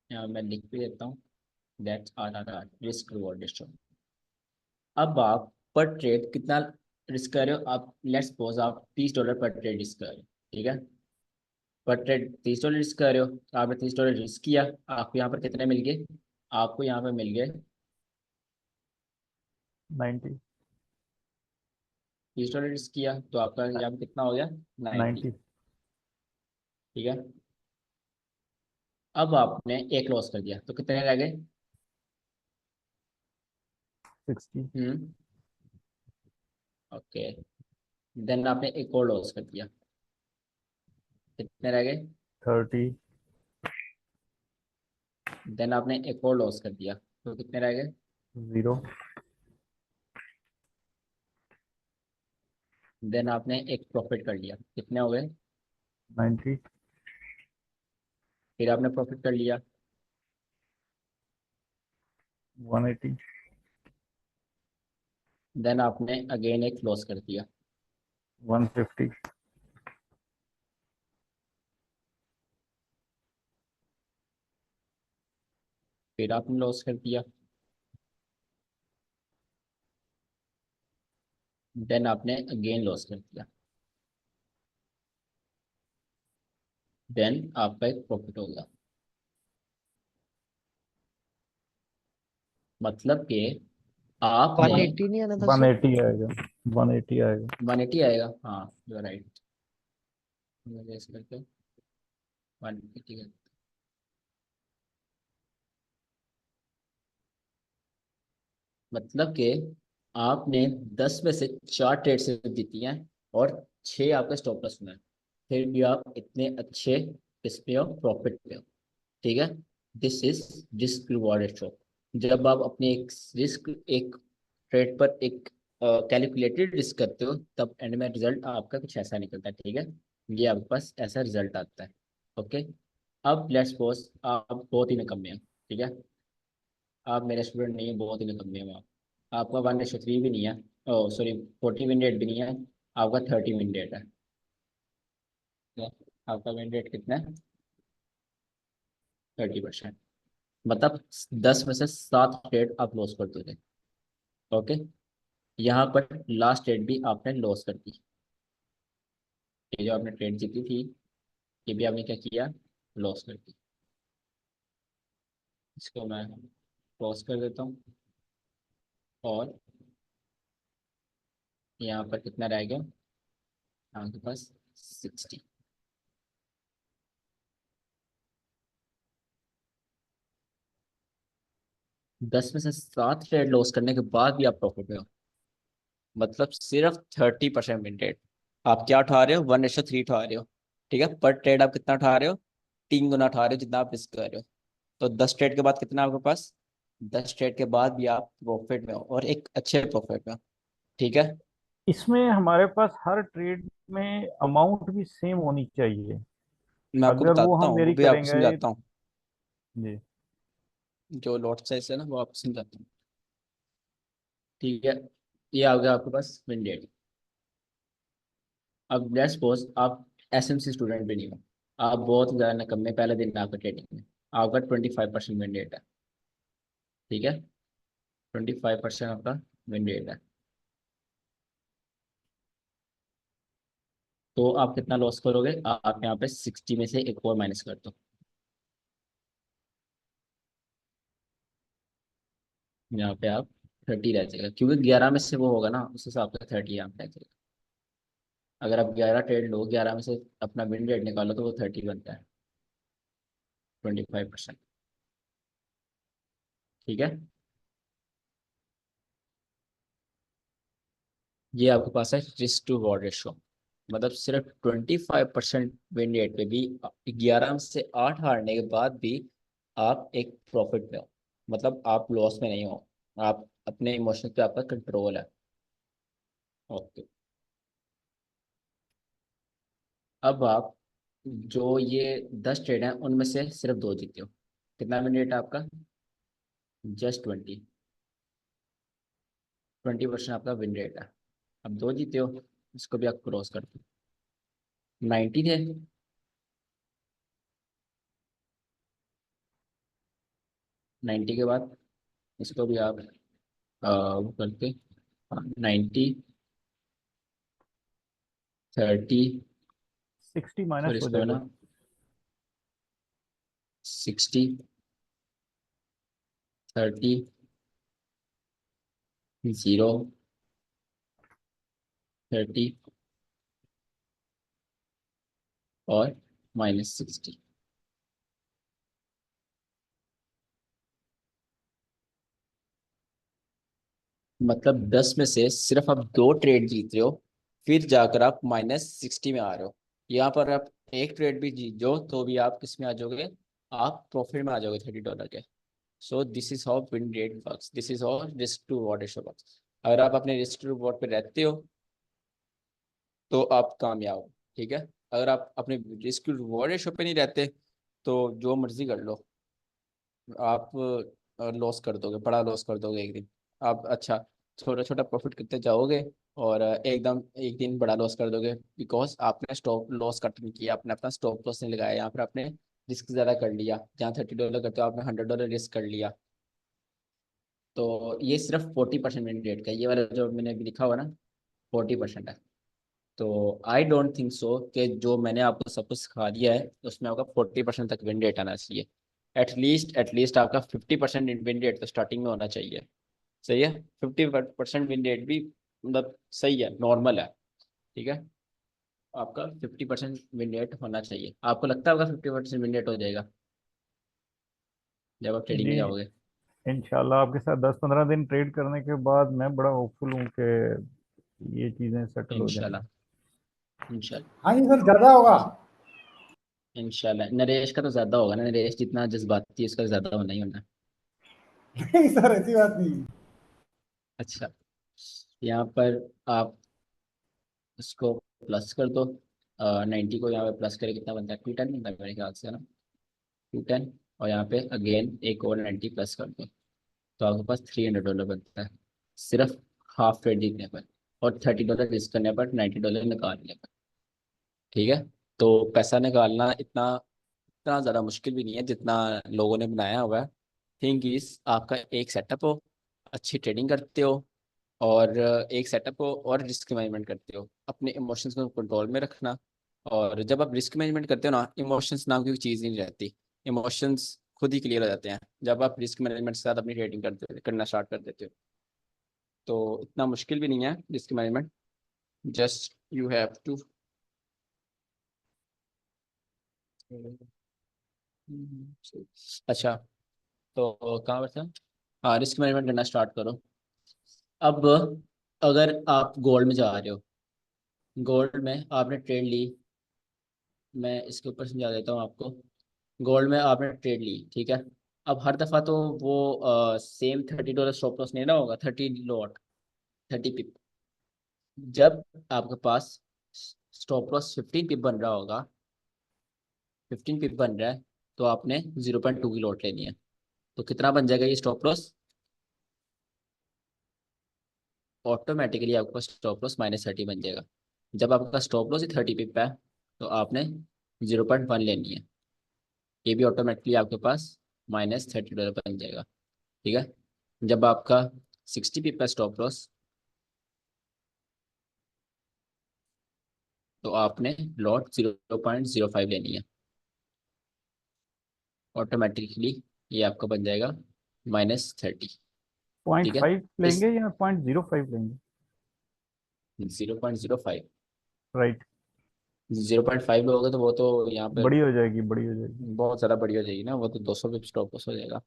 यहाँ मैं लिख भी देता हूँ, that's are risk reward ratio. अब आप पर ट्रेड कितना रिस्क कर रहे हो आप, लेट्स सपोज आप $30 पर ट्रेड रिस्क कर रहे हो, ठीक है। पर ट्रेड $30 रिस्क कर रहे हो, तो आपने $30 रिस्क किया, आपको यहाँ पर कितने मिल गए, आपको यहाँ पर मिल गए 90। $30 रिस्क किया तो आपका यहाँ पर कितना हो गया 90। 90। ठीक है। अब आपने एक लॉस कर दिया तो कितने रह गए। 60। ओके, देन आपने एक और लॉस कर दिया, कितने रह गए। 30। देन आपने एक और लॉस कर दिया तो कितने रह गए। 0। देन आपने एक प्रॉफिट कर लिया, कितने हो गए। 90। फिर आपने प्रॉफिट कर लिया, 180। देन आपने अगेन एक लॉस कर दिया, 150। फिर आपने लॉस कर दिया, देन आपने अगेन लॉस कर दिया, देन आपका एक प्रॉफिट होगा। मतलब कि आपने 180 नहीं आना था सर। 180 आएगा। 180 आएगा। 180 आएगा, हाँ यू आर राइट। मुझे इस करके 180 का। मतलब कि आपने 10 में से 4 ट्रेड से जीती हैं और 6 आपका स्टॉप लॉस हुआ है, फिर भी आप इतने अच्छे इस पे हो, प्रॉफिट पे हो। ठीक है, this is risk reward ratio. जब आप अपने एक रिस्क, एक ट्रेड पर एक कैलकुलेटेड रिस्क करते हो, तब एंड में रिजल्ट आपका कुछ ऐसा निकलता है। ठीक है, ये आपके पास ऐसा रिजल्ट आता है। ओके, अब लेट्स सपोज आप बहुत ही निकम्मे हो, ठीक है, आप मेरे स्टूडेंट नहीं है, बहुत ही निकम्मे हो आप, आपका 1:3 भी नहीं है, ओ सॉरी 40 विन रेट भी नहीं है, आपका 30 विन रेट है। ठीक है? आपका विन रेट कितना है 30%। मतलब 10 में से 7 ट्रेड आप लॉस कर दोगे। ओके, यहाँ पर लास्ट ट्रेड भी आपने लॉस कर दी, ये जो आपने ट्रेड जीती थी ये भी आपने क्या किया, लॉस कर दी। इसको मैं क्रॉस कर देता हूँ और यहाँ पर कितना रह गया आपके पास 60। 10 में से 7 ट्रेड लॉस करने के बाद भी आप प्रॉफिट में हो, मतलब सिर्फ 30% विन रेट। आप क्या उठा रहे हो 1:3 उठा रहे हो। ठीक है, पर ट्रेड आप कितना उठा रहे हो, 3 गुना उठा रहे हो जितना आप रिस्क कर रहे हो। तो 10 ट्रेड के बाद कितना आपके पास, 10 ट्रेड के बाद भी आप प्रॉफिट में हो और एक अच्छे प्रॉफिट में हो। ठीक है, इसमें हमारे पास हर ट्रेड में अमाउंट भी सेम होनी चाहिए। मैं आपको अगर वो बताता हम हूँ, वो वेरी भी आपको करेंगे। समझाता हूँ। जी। जो लॉट साइज है ना वो आपको समझाता हूँ। ठीक है, ये आ गया आपके पास विन रेट। अब लेट्स सपोज आप एसएमसी स्टूडेंट भी नहीं हो, आप बहुत ज़्यादा निकम्मे, पहले दिन आपका ट्रेडिंग में आपका 25% विन रेट है। ठीक है, 25% आपका विन रेट है, तो आप कितना लॉस करोगे, आप यहाँ पे 60 में से एक और माइनस कर दो, यहाँ पे आप 30 रह जाएगा, क्योंकि 11 में से वो होगा ना, उस हिसाब से 30 यहाँ पे रह जाएगा। अगर आप 11 ट्रेड लो, 11 में से अपना विन रेट निकालो तो वो 30 बनता है। 25%। ठीक है, ये आपके पास है रिस्क टू रिवॉर्ड रेशो। मतलब सिर्फ 25% विन रेट पे भी 11 से 8 हारने के बाद भी आप एक प्रॉफिट में हो, मतलब आप लॉस में नहीं हो, आप अपने इमोशन पे आपका कंट्रोल है। ओके, अब आप जो ये 10 ट्रेड हैं उनमें से सिर्फ 2 जीते हो। कितना विन रेट है आपका? जस्ट 20% आपका विन रेट है। अब 2 जीते हो, इसको भी आप क्रॉस कर दो। 90 थे, 90 के बाद इसको भी आप वो करके 90, 30, 60 माइनस फिर हो इसको है जाएगा। ना 60, 30, 0, 30 और -60। मतलब 10 में से सिर्फ आप 2 ट्रेड जीत रहे हो, फिर जाकर आप -60 में आ रहे हो। यहाँ पर आप एक ट्रेड भी जीत जाओ तो भी आप किस में आ जाओगे? आप प्रॉफिट में आ जाओगे $30 के। So this is how win rate works, this is how risk to reward ratio works. अगर आप अपने रिस्क टू रिवॉर्ड पे रहते हो तो आप कामयाब हो। ठीक है, अगर आप अपने रिस्क टू रिवॉर्ड रेशियो पे नहीं रहते तो जो मर्जी कर लो, आप लॉस कर दोगे, बड़ा लॉस कर दोगे एक दिन। आप अच्छा छोटा छोटा प्रॉफिट करते जाओगे और एकदम एक दिन बड़ा लॉस कर दोगे, बिकॉज आपने स्टॉप लॉस कट नहीं किया, आपने अपना स्टॉप लॉस नहीं लगाया, यहाँ पर आपने रिस्क ज़्यादा कर लिया। जहाँ $30 करते हो आपने $100 रिस्क कर लिया। तो ये सिर्फ 40% विन रेट का, ये वाला जो मैंने अभी लिखा हुआ ना 40% है। तो आई डोंट थिंक सो कि जो मैंने आपको सब कुछ सिखा दिया है उसमें आपका 40% तक विन रेट आना चाहिए। एटलीस्ट आपका 50% विन रेट तो स्टार्टिंग में होना चाहिए। सही है, 50% विन रेट भी मतलब सही है, नॉर्मल है। ठीक है, आपका 50% विन रेट होना चाहिए। आपको लगता है आपका 50% विन रेट हो जाएगा जब आप ट्रेडिंग जी, में जाओगे? इंशाल्लाह आपके साथ 10-15 दिन ट्रेड करने के बाद मैं बड़ा होपफुल हूँ कि ये चीज़ें सेटल हो जाएंगी। इंशाल्लाह, इंशाल्लाह, हाँ जी सर, ज्यादा होगा। इंशाल्लाह। नरेश का तो ज्यादा होगा ना, नरेश जितना जज्बाती है उसका ज्यादा होना ही होना। नहीं सर, ऐसी बात नहीं। अच्छा, यहाँ पर आप इसको प्लस कर दो। 90 को यहाँ पे प्लस करके कितना बनता है? 210 बनता है मेरे ख्याल से, है ना? 210, और यहाँ पे अगेन एक और 90 प्लस कर दो तो आपके पास $300 बनता है, सिर्फ हाफ ट्रेड जीतने पर और $30 रिस्क करने पर, $90 निकालने पर। ठीक है, तो पैसा निकालना इतना इतना ज़्यादा मुश्किल भी नहीं है जितना लोगों ने बनाया हुआ है। थिंक इज आपका एक सेटअप हो, अच्छी ट्रेडिंग करते हो, और एक सेटअप हो और रिस्क मैनेजमेंट करते हो, अपने इमोशंस को कंट्रोल में रखना। और जब आप रिस्क मैनेजमेंट करते हो ना, इमोशंस नाम की कोई चीज़ नहीं रहती। इमोशंस खुद ही क्लियर हो जाते हैं जब आप रिस्क मैनेजमेंट के साथ अपनी ट्रेडिंग करना स्टार्ट कर देते हो। तो इतना मुश्किल भी नहीं है risk management, just you have to. अच्छा, तो कहाँ पर था? हाँ, रिस्क मैनेजमेंट करना स्टार्ट करो। अब अगर आप गोल्ड में जा रहे हो, गोल्ड में आपने ट्रेड ली, मैं इसके ऊपर समझा देता हूँ आपको। गोल्ड में आपने ट्रेड ली, ठीक है। अब हर दफ़ा तो वो सेम $30 स्टॉप लॉस नहीं ना होगा, 30 पिप। जब आपके पास स्टॉप लॉस 15 पिप बन रहा होगा, 15 पिप बन रहा है, तो आपने 0.2 की लॉट लेनी है। तो कितना बन जाएगा ये स्टॉप लॉस? ऑटोमेटिकली आपका स्टॉप लॉस -30 बन जाएगा। जब आपका स्टॉप लॉस ही 30 पिप है तो आपने 0.1 लेनी है, ये भी ऑटोमेटिकली आपके पास -$30 बन जाएगा। ठीक है, जब आपका 60 पिप का स्टॉप लॉस, तो आपने लॉट 0.05 लेनी है, ऑटोमेटिकली ये आपका बन जाएगा -30। पॉइंट ठीक है, फाइव इस लेंगे या 0.05 लेंगे? 0.05, राइट। 0.5 लोगे तो वो तो यहाँ पे बड़ी हो जाएगी, बड़ी हो जाएगी। बहुत ज़्यादा बड़ी हो जाएगी ना, वो तो 200 पिप स्टॉप लॉस हो जाएगा,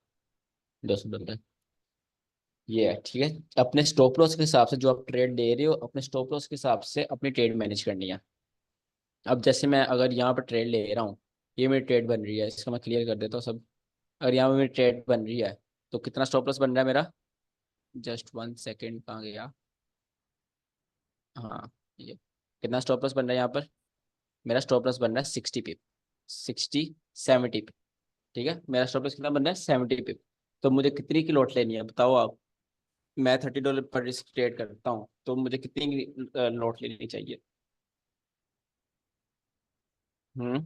200 डॉलर। ये है ठीक है। अपने स्टॉप लॉस के हिसाब से जो आप ट्रेड ले रहे हो, अपने स्टॉप लॉस के हिसाब से अपनी ट्रेड मैनेज करनी है। अब जैसे मैं अगर यहाँ पर ट्रेड ले रहा हूँ, ये मेरी ट्रेड बन रही है, इसका मैं क्लियर कर देता हूँ सब। अगर यहाँ पर मेरी ट्रेड बन रही है तो कितना स्टॉप लॉस बन रहा है मेरा, जस्ट 1 सेकेंड, कहाँ गया, हाँ ये, कितना स्टॉप लॉस बन रहा है यहाँ पर, मेरा स्टॉप लॉस बन रहा है 60 पिप, 60 70 पिप। ठीक है, मेरा स्टॉप लॉस कितना बन रहा है, 70 पिप। तो मुझे कितनी की लॉट लेनी है बताओ आप। मैं $30 पर रिस्क ट्रेड करता हूँ, तो मुझे कितनी लॉट लेनी चाहिए। हम्म,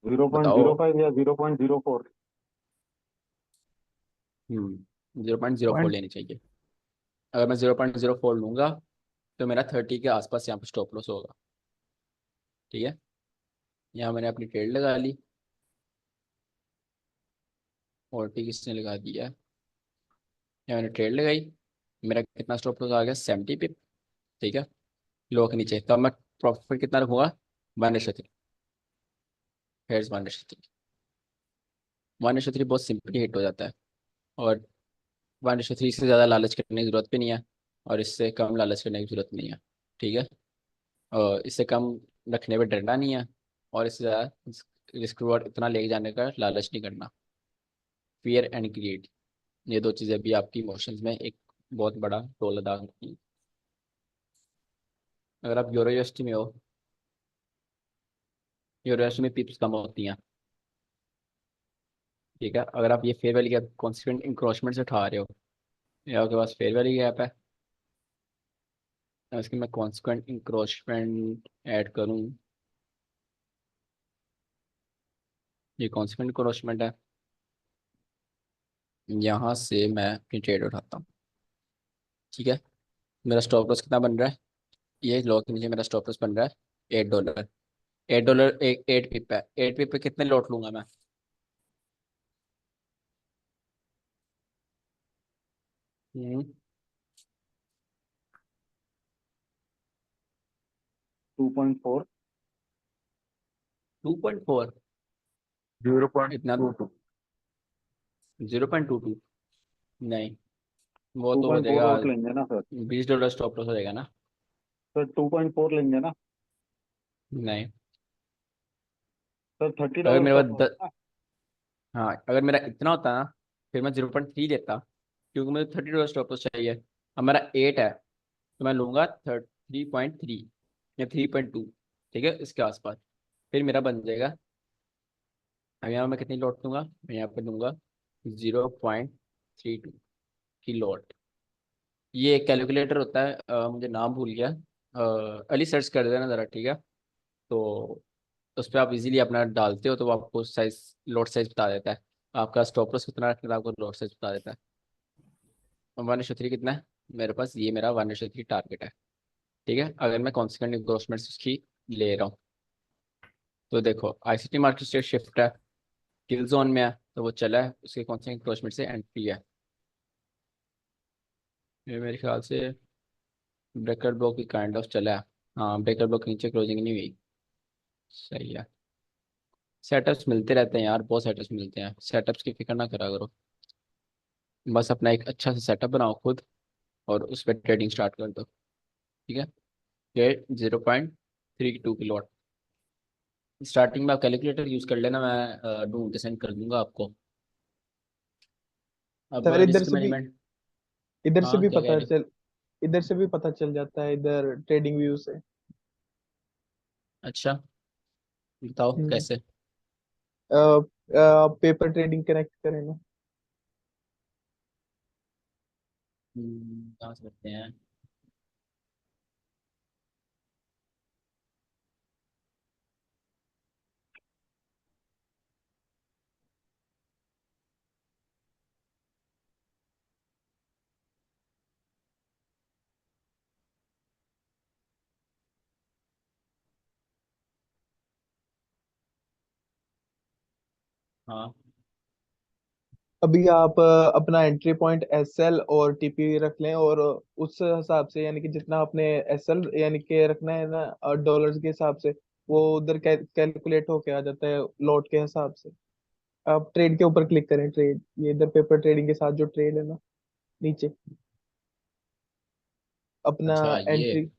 बताओ। 0.05 या 0.04। 0.04 पॉइंट। लेनी चाहिए। अगर मैं 0.04 लूंगा तो मेरा 30 के आसपास यहाँ पर स्टॉप लॉस होगा। ठीक है, यहाँ मैंने अपनी ट्रेड लगा ली, और टी किसने लगा दिया, यहाँ मैंने ट्रेड लगाई, मेरा कितना स्टॉप लॉस आ गया, 70 पिप। ठीक है, लो के नीचे, तो अब मैं प्रॉफिट कितना रखूंगा, 1:3। हेयर्स 1:3। 1:3 बहुत सिंपली हिट हो जाता है, और 1:3 से ज़्यादा लालच करने की जरूरत भी नहीं है, और इससे कम लालच करने की जरूरत नहीं है। ठीक है, और इससे कम रखने पे डरना नहीं है, और इससे ज़्यादा रिस्क रिवॉर्ड इतना ले जाने का लालच नहीं करना। फियर एंड ग्रीड, ये दो चीज़ें भी आपकी इमोशंस में एक बहुत बड़ा रोल अदा करती हैं। अगर आप यूरो यूएसटी में हो, यूरो यूएसटी में पिप्स कम होती हैं। ठीक है, अगर आप ये fair value gap constant encroachment से उठा रहे हो, या आपके पास फेयर वैल्यू गैप है, इसकी मैं कॉन्स्टेंट इंक्रोचमेंट ऐड करूँ, ये कॉन्स्टेंट इंक्रोचमेंट है, यहाँ से मैं अपनी ट्रेड उठाता हूँ। ठीक है, मेरा स्टॉप लॉस कितना बन रहा है, ये लॉ के नीचे मेरा स्टॉप लॉस बन रहा है $8। $8, एक 8 पिप है, 8 पिप पे कितने लॉट लूंगा मैं। हम्म, 2.4। 2.4, इतना, 0.22। 0.22, नहीं, वो टू तो हो पॉइंट फोर जाएगा, और लेंगे ना सर। $20 स्टॉप लॉस हो जाएगा ना। सर 2.4 लेंगे ना। नहीं, सर थर्टी अगर डॉलर मेरे स्टॉप पास लॉस ना। हाँ, अगर मेरा इतना होता ना, फिर मैं 0.3 लेता, क्योंकि मुझे $30 स्टॉप लॉस चाहिए। अब मेरा 8 है, तो मैं लूंगा 3.3 या 3.2। ठीक है, इसके आसपास, फिर मेरा बन जाएगा। अब यहाँ मैं कितनी लॉट दूंगा, मैं यहाँ पे दूंगा 0.32 की लॉट। ये एक कैलकुलेटर होता है, मुझे नाम भूल गया, अली सर्च कर देना ज़रा। ठीक है, तो उस पर आप इजीली अपना डालते हो तो वो आपको साइज, लॉट साइज बता देता है, आपका स्टॉप लॉस कितना रखना है, आपको लॉट साइज बता देता है। 1:3 कितना है मेरे पास, ये मेरा 1:3 टारगेट है। ठीक है, अगर मैं कॉन्सिक्वेंट इंक्रोचमेंट उसकी ले रहा हूँ, तो देखो आईसीटी मार्केट से शिफ्ट है, किल जोन में है, तो वो चला है, उसके कॉन्सिक्वेंट इंक्रोचमेंट से एंट्री है। ये मेरे ख्याल से ब्रेकर ब्लॉक की काइंड ऑफ चला है। हाँ, ब्रेकर ब्लॉक के नीचे क्लोजिंग नहीं हुई, सही है। सेटअप्स मिलते रहते हैं यार, बहुत सेटअप्स मिलते हैं, सेटअप्स की फिक्र ना करा करो, बस अपना एक अच्छा सा सेटअप बनाओ खुद, और उस पर ट्रेडिंग स्टार्ट कर दो। ठीक है, ये 0.32 की लॉट। स्टार्टिंग में आप कैलकुलेटर यूज़ कर लेना, मैं ढूंढ के सेंड कर दूंगा आपको। अब सर रिस्क मैनेजमेंट। इधर से हाँ, भी क्या कह पता रहे हो। चल इधर से भी पता चल जाता है, इधर ट्रेडिंग व्यू से। अच्छा, बताओ हम्म। कैसे। पेपर ट्रेडिंग कनेक्ट करें ना। कहाँ से करते हैं। हाँ, अभी आप अपना एंट्री पॉइंट एसएल और टीपी रख लें, और उस हिसाब से यानी कि जितना आपने एसएल यानी कि रखना है ना डॉलर्स के हिसाब से, वो उधर कैलकुलेट होके आ जाता है लॉट के हिसाब से। आप ट्रेड के ऊपर क्लिक करें, ट्रेड, ये इधर पेपर ट्रेडिंग के साथ जो ट्रेड है ना, नीचे अपना अच्छा ये, एंट्री,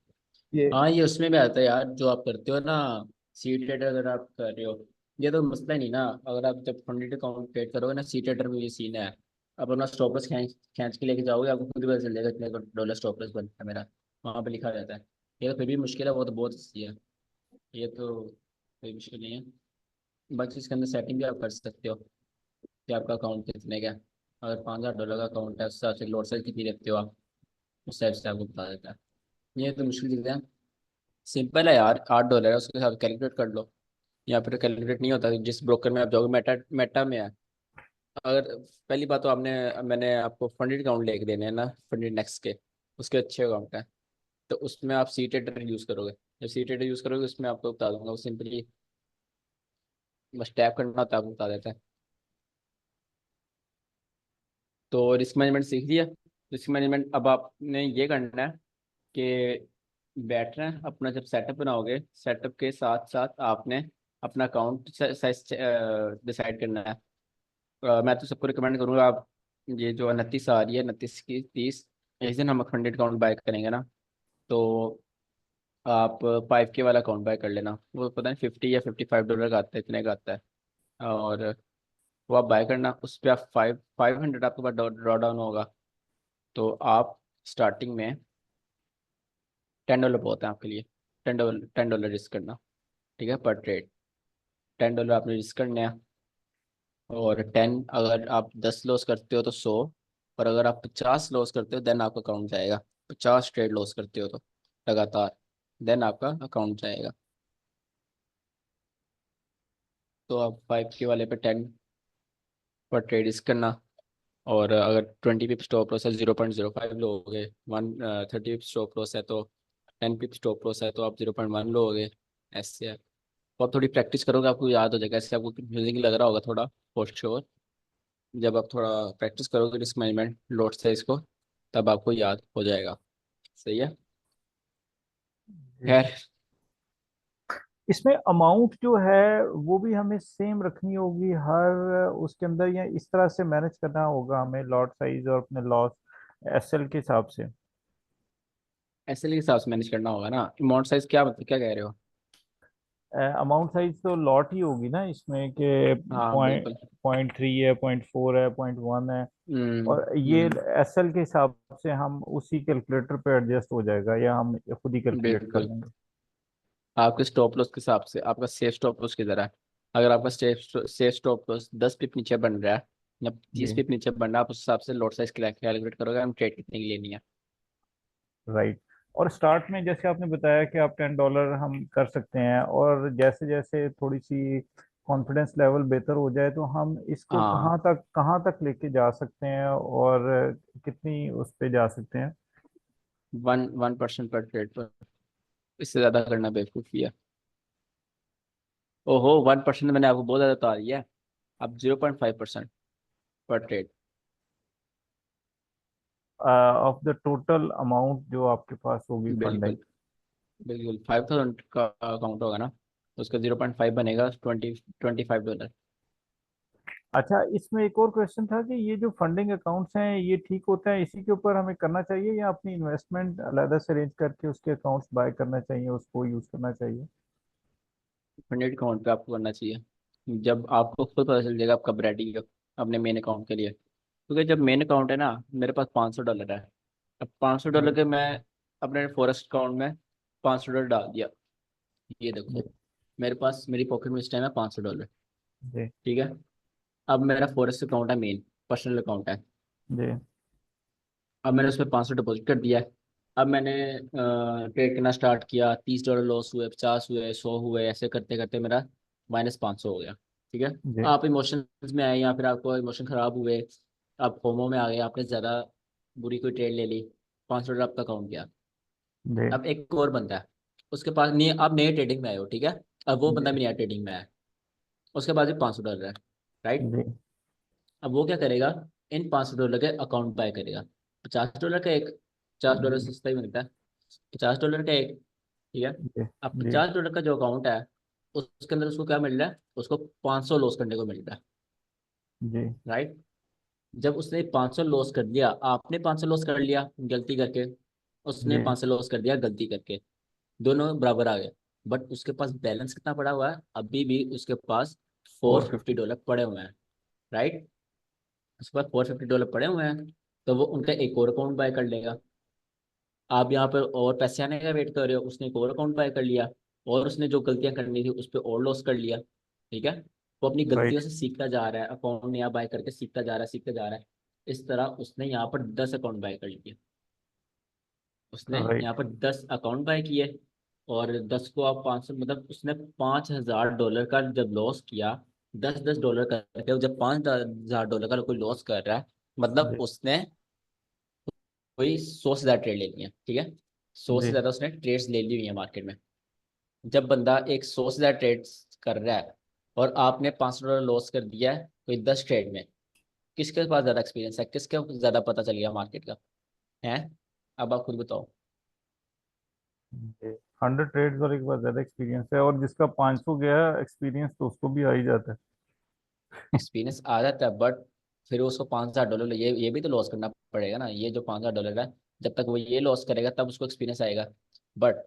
ये हाँ ये उसमें भी आता है यार जो आप करते हो ना, सी ट्रेडर अगर आप कर रहे हो, ये तो मसला नहीं ना। अगर आप जब फंडेड अकाउंट ट्रेड करोगे ना, सी ट्रेडर में ये सीन है, आप अपना स्टॉप लॉस खींच खींच के लेके जाओगे, आपको खुद ही पता चल जाएगा इतने डॉलर स्टॉप लॉस बनता है मेरा, वहाँ पे लिखा रहता है। ये तो फिर भी मुश्किल है, वो तो बहुत सी है, ये तो कोई मुश्किल नहीं है। बाकी इसके अंदर सेटिंग भी आप कर सकते हो कि आपका अकाउंट कितने का है। अगर $5,000 का अकाउंट है, उस हिसाब से लोड साइज कितनी रखते हो आप, उस हिसाब से आपको बता देता है। ये तो मुश्किल चीज़ है, सिंपल है यार, $8 है, उसके साथ कैलकुलेट कर लो। या फिर कैलकुलेट नहीं होता, जिस ब्रोकर में आप जाओगे, मेटा मेटा में है। अगर पहली बात तो आपने, मैंने आपको फंडेड अकाउंट लेके देने हैं ना, फंडेड नेक्स्ट के, उसके अच्छे अकाउंट है, तो उसमें आप सी ट्रेडर यूज़ करोगे। जब सी ट्रेडर यूज़ करोगे, उसमें आपको बता दूंगा, वो सिंपली बस टैप करना होता है, आपको बता देता है। तो रिस्क मैनेजमेंट सीख लिया। रिस्क मैनेजमेंट अब आपने ये करना है कि बैठना है अपना, जब सेटअप बनाओगे, सेटअप के साथ साथ आपने अपना अकाउंट साइज डिसाइड करना है। मैं तो सबको रिकमेंड करूँगा, आप ये जो 29 आ रही है, 29 की 30, इस दिन हम फंडेड अकाउंट बाय करेंगे ना, तो आप 5K वाला अकाउंट बाय कर लेना। वो पता नहीं $50 या $55 का आता है, इतने का आता है। और वो आप बाय करना, उस पर आप 500 आपके पास ड्रॉ डाउन होगा। तो आप स्टार्टिंग में $10 बहुत है आपके लिए, $10 रिस्क करना, ठीक है, पर ट्रेड। $10 आपने रिस्क करने हैं। और 10, अगर आप 10 लॉस करते हो तो 100, और अगर आप 50 लॉस करते हो देन आपका अकाउंट जाएगा। 50 ट्रेड लॉस करते हो तो लगातार, देन आपका अकाउंट जाएगा। तो आप 5K वाले पे 10 पर ट्रेड रिस्क करना। और अगर 20 पिप स्टॉप लॉस है, 0.05 लोगे। 30 पिप स्टॉप लॉस है तो, 10 पिप स्टॉप लॉस है तो आप 0.1 लोगे। ऐसे है। तो आप थोड़ी प्रैक्टिस करोगे, आपको याद हो जाएगा। ऐसे आपको म्यूजिक लग रहा होगा थोड़ा, फॉर श्योर। जब आप थोड़ा प्रैक्टिस करोगे रिस्क मैनेजमेंट लोड साइज को, तब आपको याद हो जाएगा। सही है। जी। खैर, इसमें अमाउंट जो है वो भी हमें सेम रखनी होगी हर उसके अंदर, या इस तरह से मैनेज करना होगा हमें लॉट साइज और अपने लॉस एसएल के हिसाब से? ऐसे के हिसाब से मैनेज करना होगा ना। अमाउंट साइज क्या, मतलब क्या कह रहे हो? अमाउंट साइज तो लॉट ही होगी ना इसमें, कि हाँ पॉइंट बिल्कुल। 0.3 है, 0.4 है, 0.1 है। हम्म। और ये एसएल के हिसाब से हम उसी कैलकुलेटर पे एडजस्ट हो जाएगा, या हम खुद ही कैलकुलेट कर बिल्कुल, लेंगे? आपके स्टॉप लॉस के हिसाब से आपका सेफ स्टॉप लॉस किधर है। अगर आपका सेफ स्टॉप लॉस 10 पिप नीचे बन रहा है, या 30 जी। पिप नीचे बन रहा है, आप उस हिसाब से लॉट साइज कैलकुलेट करोगे, हम ट्रेड कितने की लेनी है। राइट। और स्टार्ट में जैसे आपने बताया कि आप $10 हम कर सकते हैं, और जैसे जैसे थोड़ी सी कॉन्फिडेंस लेवल बेहतर हो जाए तो हम इसको हाँ, कहाँ तक लेके जा सकते हैं, और कितनी उस पे जा सकते हैं? 1% पर ट्रेड पर, इससे ज़्यादा करना बेवकूफ़ी है। ओहो, 1% मैंने आपको बहुत ज़्यादा बता दिया है। अब 0.5% पर trade. Of the total amount जो आपके पास होगी फंडिंग? बिल्कुल बिल्कुल, 5,000 का अकाउंट होगा ना, तो उसका 0.5 बनेगा, $25। अच्छा, इसमें एक और क्वेश्चन था कि ये जो फंडिंग अकाउंट्स हैं ये ठीक होता है, इसी के ऊपर हमें करना चाहिए, या अपनी इन्वेस्टमेंट अलग से अरेंज करके उसके अकाउंट्स बाय करना चाहिए, उसको यूज करना चाहिए? फंडेड अकाउंट पे आपको करना चाहिए, जब आपको खुद पता चल जाएगा आप कब रेडी हो अपने मेन अकाउंट के लिए। क्योंकि जब मेन अकाउंट है ना, मेरे पास $500 है। अब $500 जी। के मैं अपने फॉरेस्ट अकाउंट में $500 डाल दिया। ये जी। देखो, मेरे पास, मेरी पॉकेट में इस टाइम है $500। जी। ठीक है। अब मेरा फॉरेस्ट अकाउंट है, मेन पर्सनल अकाउंट है। जी। अब मैंने उसमें 500 डिपॉजिट कर दिया है। अब मैंने ट्रेड करना स्टार्ट किया, $30 लॉस हुए, 50 हुए, 100 हुए, ऐसे करते करते मेरा -500 हो गया। ठीक है। जी। आप इमोशंस में आए, या फिर आपको इमोशन खराब हुए, आप फोमो में आ गए, आपने ज़्यादा बुरी कोई ट्रेड ले ली, $500 आपका अकाउंट गया। जी। अब एक और बंदा है, उसके पास नहीं, आप नए ट्रेडिंग में आए हो, ठीक है। अब वो बंदा जी। भी नया ट्रेडिंग में आया है, उसके पास भी $500 है, राइट। जी। अब वो क्या करेगा, इन $500 के अकाउंट बाय करेगा। $50 का एक, $50 जी सस्ता ही मिलता है, $50 का एक, ठीक है। जी अब जी $50 का जो अकाउंट है, उसके अंदर उसको क्या मिल रहा है, उसको 500 लॉस करने को मिल रहा है, जी राइट। जब उसने 500 लॉस कर दिया, आपने 500 लॉस कर लिया गलती करके, उसने जी 500 लॉस कर दिया गलती करके, दोनों बराबर आ गए। बट उसके पास बैलेंस कितना पड़ा हुआ है, अभी भी उसके पास फोर 450। फिफ्टी डॉलर पड़े हुए हैं, राइट। उसके पास $450 पड़े हुए हैं, तो वो उनका एक और अकाउंट बाय कर लेगा। आप यहाँ पर और पैसे आने का वेट कर रहे हो, उसने एक और अकाउंट बाय कर लिया, और उसने जो गलतियां करनी थी उस पर और लॉस कर लिया, ठीक है। वो अपनी गलतियों राइट से सीखता जा रहा है, अकाउंट नया बाय करके सीखता जा रहा है, सीखता जा रहा है। इस तरह उसने यहाँ पर 10 अकाउंट बाय कर लिए, उसने यहाँ राइट पर 10 अकाउंट बाय किए, और 10 को आप 500, मतलब उसने $5000 का जब लॉस किया, 10-10 डॉलर करके, जब $5000 का कोई लॉस कर रहा है, मतलब जी उसने कोई 100 से ज्यादा ट्रेड ले लिया, ठीक है। 100 से जी ज्यादा उसने ट्रेड्स ले ली हुई है मार्केट में। जब बंदा एक 100 से ज्यादा ट्रेड्स कर रहा है, और आपने $500 लॉस कर दिया है कोई 10 ट्रेड में, किसके पास ज्यादा एक्सपीरियंस है, किसके ज्यादा पता चल गया मार्केट का है। अब आप खुद बताओ। जी 100 ट्रेड्स वाले के पास ज्यादा एक्सपीरियंस है, और जिसका 500 गया एक्सपीरियंस तो उसको भी आ ही जाता है। एक्सपीरियंस आ जाता है, बट फिर उसको $5000, ये भी तो लॉस करना पड़ेगा ना, ये जो $5000 है, जब तक वो ये लॉस करेगा तब उसको एक्सपीरियंस आएगा। बट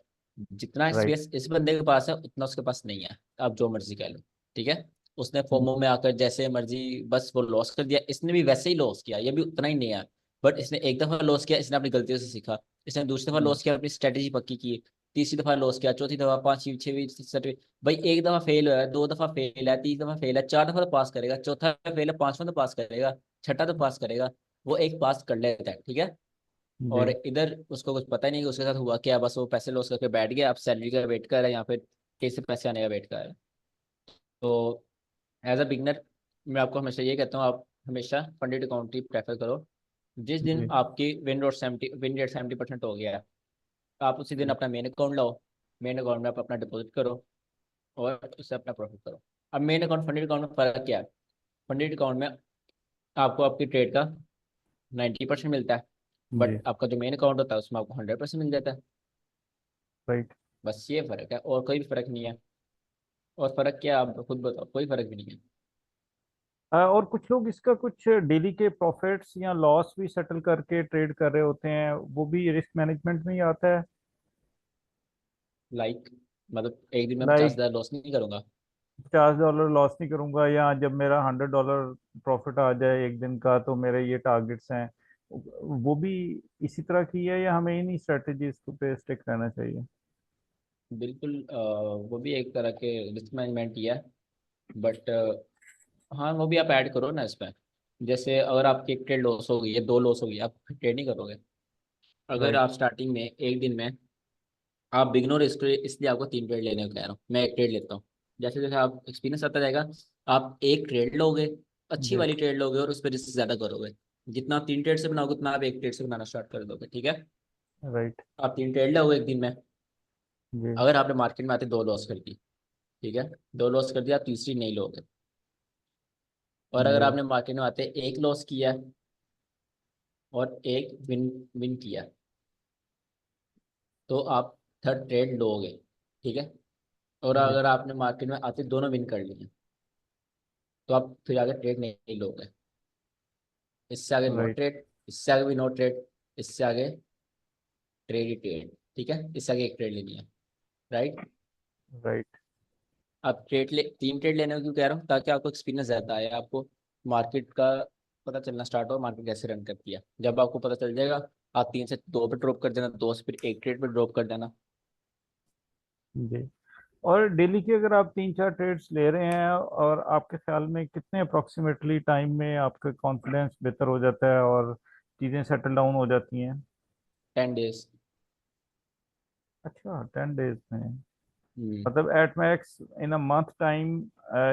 जितना राइट एक्सपीरियंस इस बंदे के पास है, उतना उसके पास नहीं है, आप जो मर्जी कह लो, ठीक है। उसने फोमो में आकर जैसे मर्जी बस वो लॉस कर दिया, इसने भी वैसे ही लॉस किया, ये भी उतना ही नहीं है। बट इसने एक दफा लॉस किया, इसने अपनी गलतियों से सीखा, इसने दूसरी दफा लॉस किया, अपनी स्ट्रेटेजी पक्की की, तीसरी दफा लॉस किया, चौथी दफा, पांचवी, छठवीं, छठी। भाई एक दफा फेल हुआ है, दो दफा फेल है, तीन दफा फेल है, चार दफा तो पास करेगा, चौथा फेल है, पांचवा तो पास करेगा, छठा तो पास करेगा। वो एक पास कर लेता है, ठीक है। और जी इधर उसको कुछ पता ही नहीं कि उसके साथ हुआ क्या, बस वो पैसे लॉस करके बैठ गया, अब सैलरी का वेट कर रहा है, या फिर कैसे पैसे आने का वेट कर रहा है। तो एज अ बिगनर मैं आपको हमेशा ये कहता हूँ, आप हमेशा फंडेड अकाउंट ही प्रेफर करो। जिस दिन जी आपकी विन रेट 70% हो गया है, आप उसी दिन अपना मेन अकाउंट लाओ, मेन अकाउंट में आप अपना डिपॉजिट करो, और उससे अपना प्रॉफिट करो। अब मेन अकाउंट फंडेड अकाउंट में फ़र्क क्या है, फंडेड अकाउंट में आपको आपकी ट्रेड का 90% मिलता है, जी बट आपका जो मेन अकाउंट होता है उसमें आपको 100% मिल जाता है। राइट। बस ये फ़र्क है, और कोई भी फ़र्क नहीं है। और फ़र्क क्या है, आप खुद बताओ, कोई फ़र्क भी नहीं है। और कुछ लोग इसका कुछ डेली के प्रॉफिट्स या लॉस भी सेटल करके ट्रेड कर रहे होते हैं, वो भी रिस्क मैनेजमेंट में ही आता है। लाइक, मतलब एक दिन में पचास लाइक हज़ार लॉस नहीं करूंगा। $50 लॉस नहीं करूंगा, या जब मेरा $100 प्रॉफिट आ जाए एक दिन का तो मेरे ये टारगेट्स हैं, वो भी इसी तरह की है, या हमें इन्हीं स्ट्रेटेजीज पे स्टिक रहना चाहिए। बिल्कुल, वो भी एक तरह के रिस्क मैनेजमेंट ही है, बट हाँ वो भी आप ऐड करो ना इसमें। जैसे अगर आपकी एक ट्रेड लॉस हो गई है, दो लॉस हो गई, आप ट्रेड नहीं करोगे। अगर राइट आप स्टार्टिंग में एक दिन में, आप बिगनर, इसलिए आपको 3 ट्रेड लेने को कह रहा हूँ, मैं एक ट्रेड लेता हूँ। जैसे जैसे आप एक्सपीरियंस आता जाएगा, आप एक ट्रेड लोगे, अच्छी जी वाली ट्रेड लोगे, और उस पर रिस्क ज़्यादा करोगे। जितना आप 3 ट्रेड से बनाओगे, उतना आप एक ट्रेड से बनाना स्टार्ट कर दोगे, ठीक है। राइट आप 3 ट्रेड लोगे एक दिन में, जी अगर आपने मार्केट में आते दो लॉस कर दी, ठीक है, दो लॉस कर दिया, आप तीसरी नहीं लोगे। और अगर जी आपने मार्केट में आते एक लॉस किया और एक विन विन किया, तो आप थर्ड ट्रेड लोगे, ठीक है। और जी अगर आपने मार्केट में आते दोनों विन कर लिए, तो आप फिर आगे ट्रेड नहीं लोगे। इससे आगे नो राइट ट्रेड, इससे आगे भी नो ट्रेड, इससे आगे ट्रेड ही ट्रेड, ठीक है। इससे आगे एक ट्रेड लेनी है, राइट। राइट आप 3 ट्रेड लेने को क्यों कह रहा हूँ, ताकि आपको एक्सपीरियंस ज़्यादा आए, आपको मार्केट का पता चलना स्टार्ट हो, मार्केट कैसे रन करती है। जब आपको पता चल जाएगा, आप 3 से 2 पे ड्रॉप कर देना, 2 से फिर एक ट्रेड पे ड्रॉप कर देना। जी। और डेली की अगर आप 3-4 ट्रेड्स ले रहे हैं, और आपके ख्याल में कितने अप्रोक्सीमेटली टाइम में आपका कॉन्फिडेंस बेहतर हो जाता है और चीज़ें सेटल डाउन हो जाती हैं। 10 डेज। अच्छा 10 डेज में, हम्म। मतलब at max in a month time,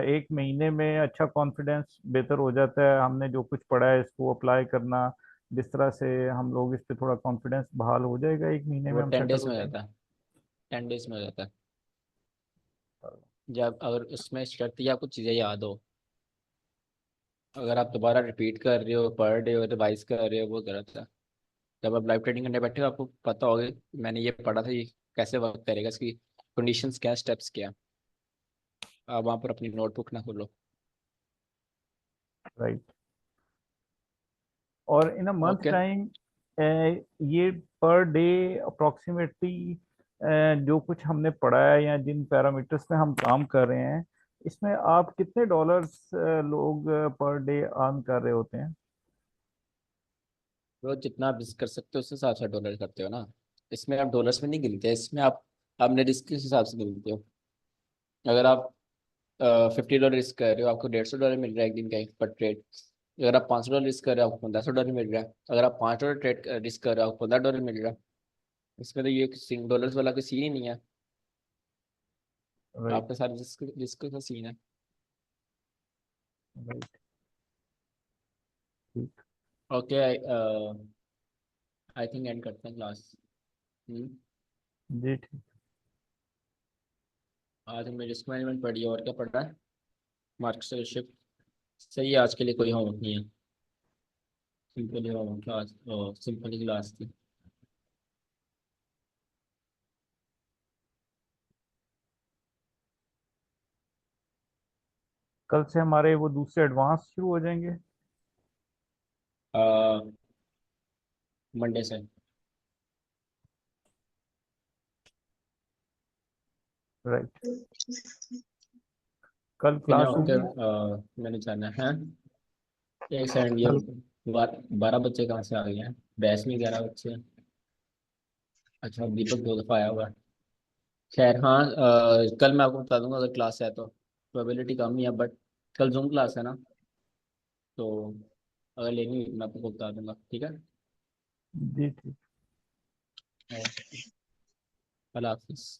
एक महीने में अच्छा कॉन्फिडेंस बेहतर हो जाता है। हमने जो कुछ पढ़ा है इसको अप्लाई करना, जिस तरह से हम लोग इस पे थोड़ा कॉन्फिडेंस बहाल हो जाएगा, एक महीने वो में हम टेन सेटल डेज हो में हो जाएंगे। जाता है, 10 डेज में हो जाता है। जब अगर उसमें शर्त या कुछ चीज़ें याद हो, अगर आप दोबारा रिपीट कर रहे हो पर डे और रिवाइज कर रहे हो वो गलत है। जब आप लाइव ट्रेडिंग करने बैठे हो आपको पता होगा मैंने ये पढ़ा था, ये कैसे वर्क करेगा, इसकी कंडीशंस क्या, स्टेप्स क्या। आप वहाँ पर अपनी नोटबुक ना खोलो। राइट। और इन अ मंथ ओके। टाइम ये पर डे अप्रोक्सीमेटली जो कुछ हमने पढ़ा है या जिन पैरामीटर्स में हम काम कर रहे हैं, इसमें आप कितने डॉलर्स लोग पर डे अर्न कर रहे होते हैं? रोज जितना आप रिस्क कर सकते हो उस हिसाब से डॉलर करते हो ना। इसमें आप डॉलर्स में नहीं गिनते, इसमें आप अपने रिस्क के हिसाब से गिनते हो। अगर आप $50 रिस्क कर रहे हो आपको $150 मिल रहा है एक दिन का पर ट्रेड। अगर आप $500 रिस्क कर रहे हो आपको $1500 मिल रहा है। अगर आप $5 ट्रेड रिस्क कर रहे हो आपको $15 मिल रहा है। इसमें तो ये डॉलर्स वाला कोई सीन ही नहीं है। राइट। आपका सारा रिस्क रिस्क का सीन है। राइट। ठीक। ओके। आई थिंक एंड करते हैं क्लास। जी ठीक। आज हमने रिस्क मैनेजमेंट पढ़ी है, और क्या पढ़ा है, मार्केट शिफ्ट। सही है, आज के लिए कोई होमवर्क नहीं है। सिंपल ही होमवर्क क्लास, सिंपल ही क्लास थी। कल से हमारे वो दूसरे एडवांस शुरू हो जाएंगे। मंडे से। राइट। कल कितने क्लास होते होगी। मैंने जाना है। एक सेकंड, ये कल। 12 बच्चे कहाँ से आ गए हैं, बैच में 11 बच्चे हैं। अच्छा, दीपक 2 दफ़ा आया हुआ है। खैर हाँ, कल मैं आपको बता दूंगा अगर क्लास है तो। प्रोबेबिलिटी कम ही है बट कल जूम क्लास है ना, तो अगर लेनी हुई तो मैं आपको बता दूंगा, ठीक है। जी ठीक। अल्लाह हाफिज़।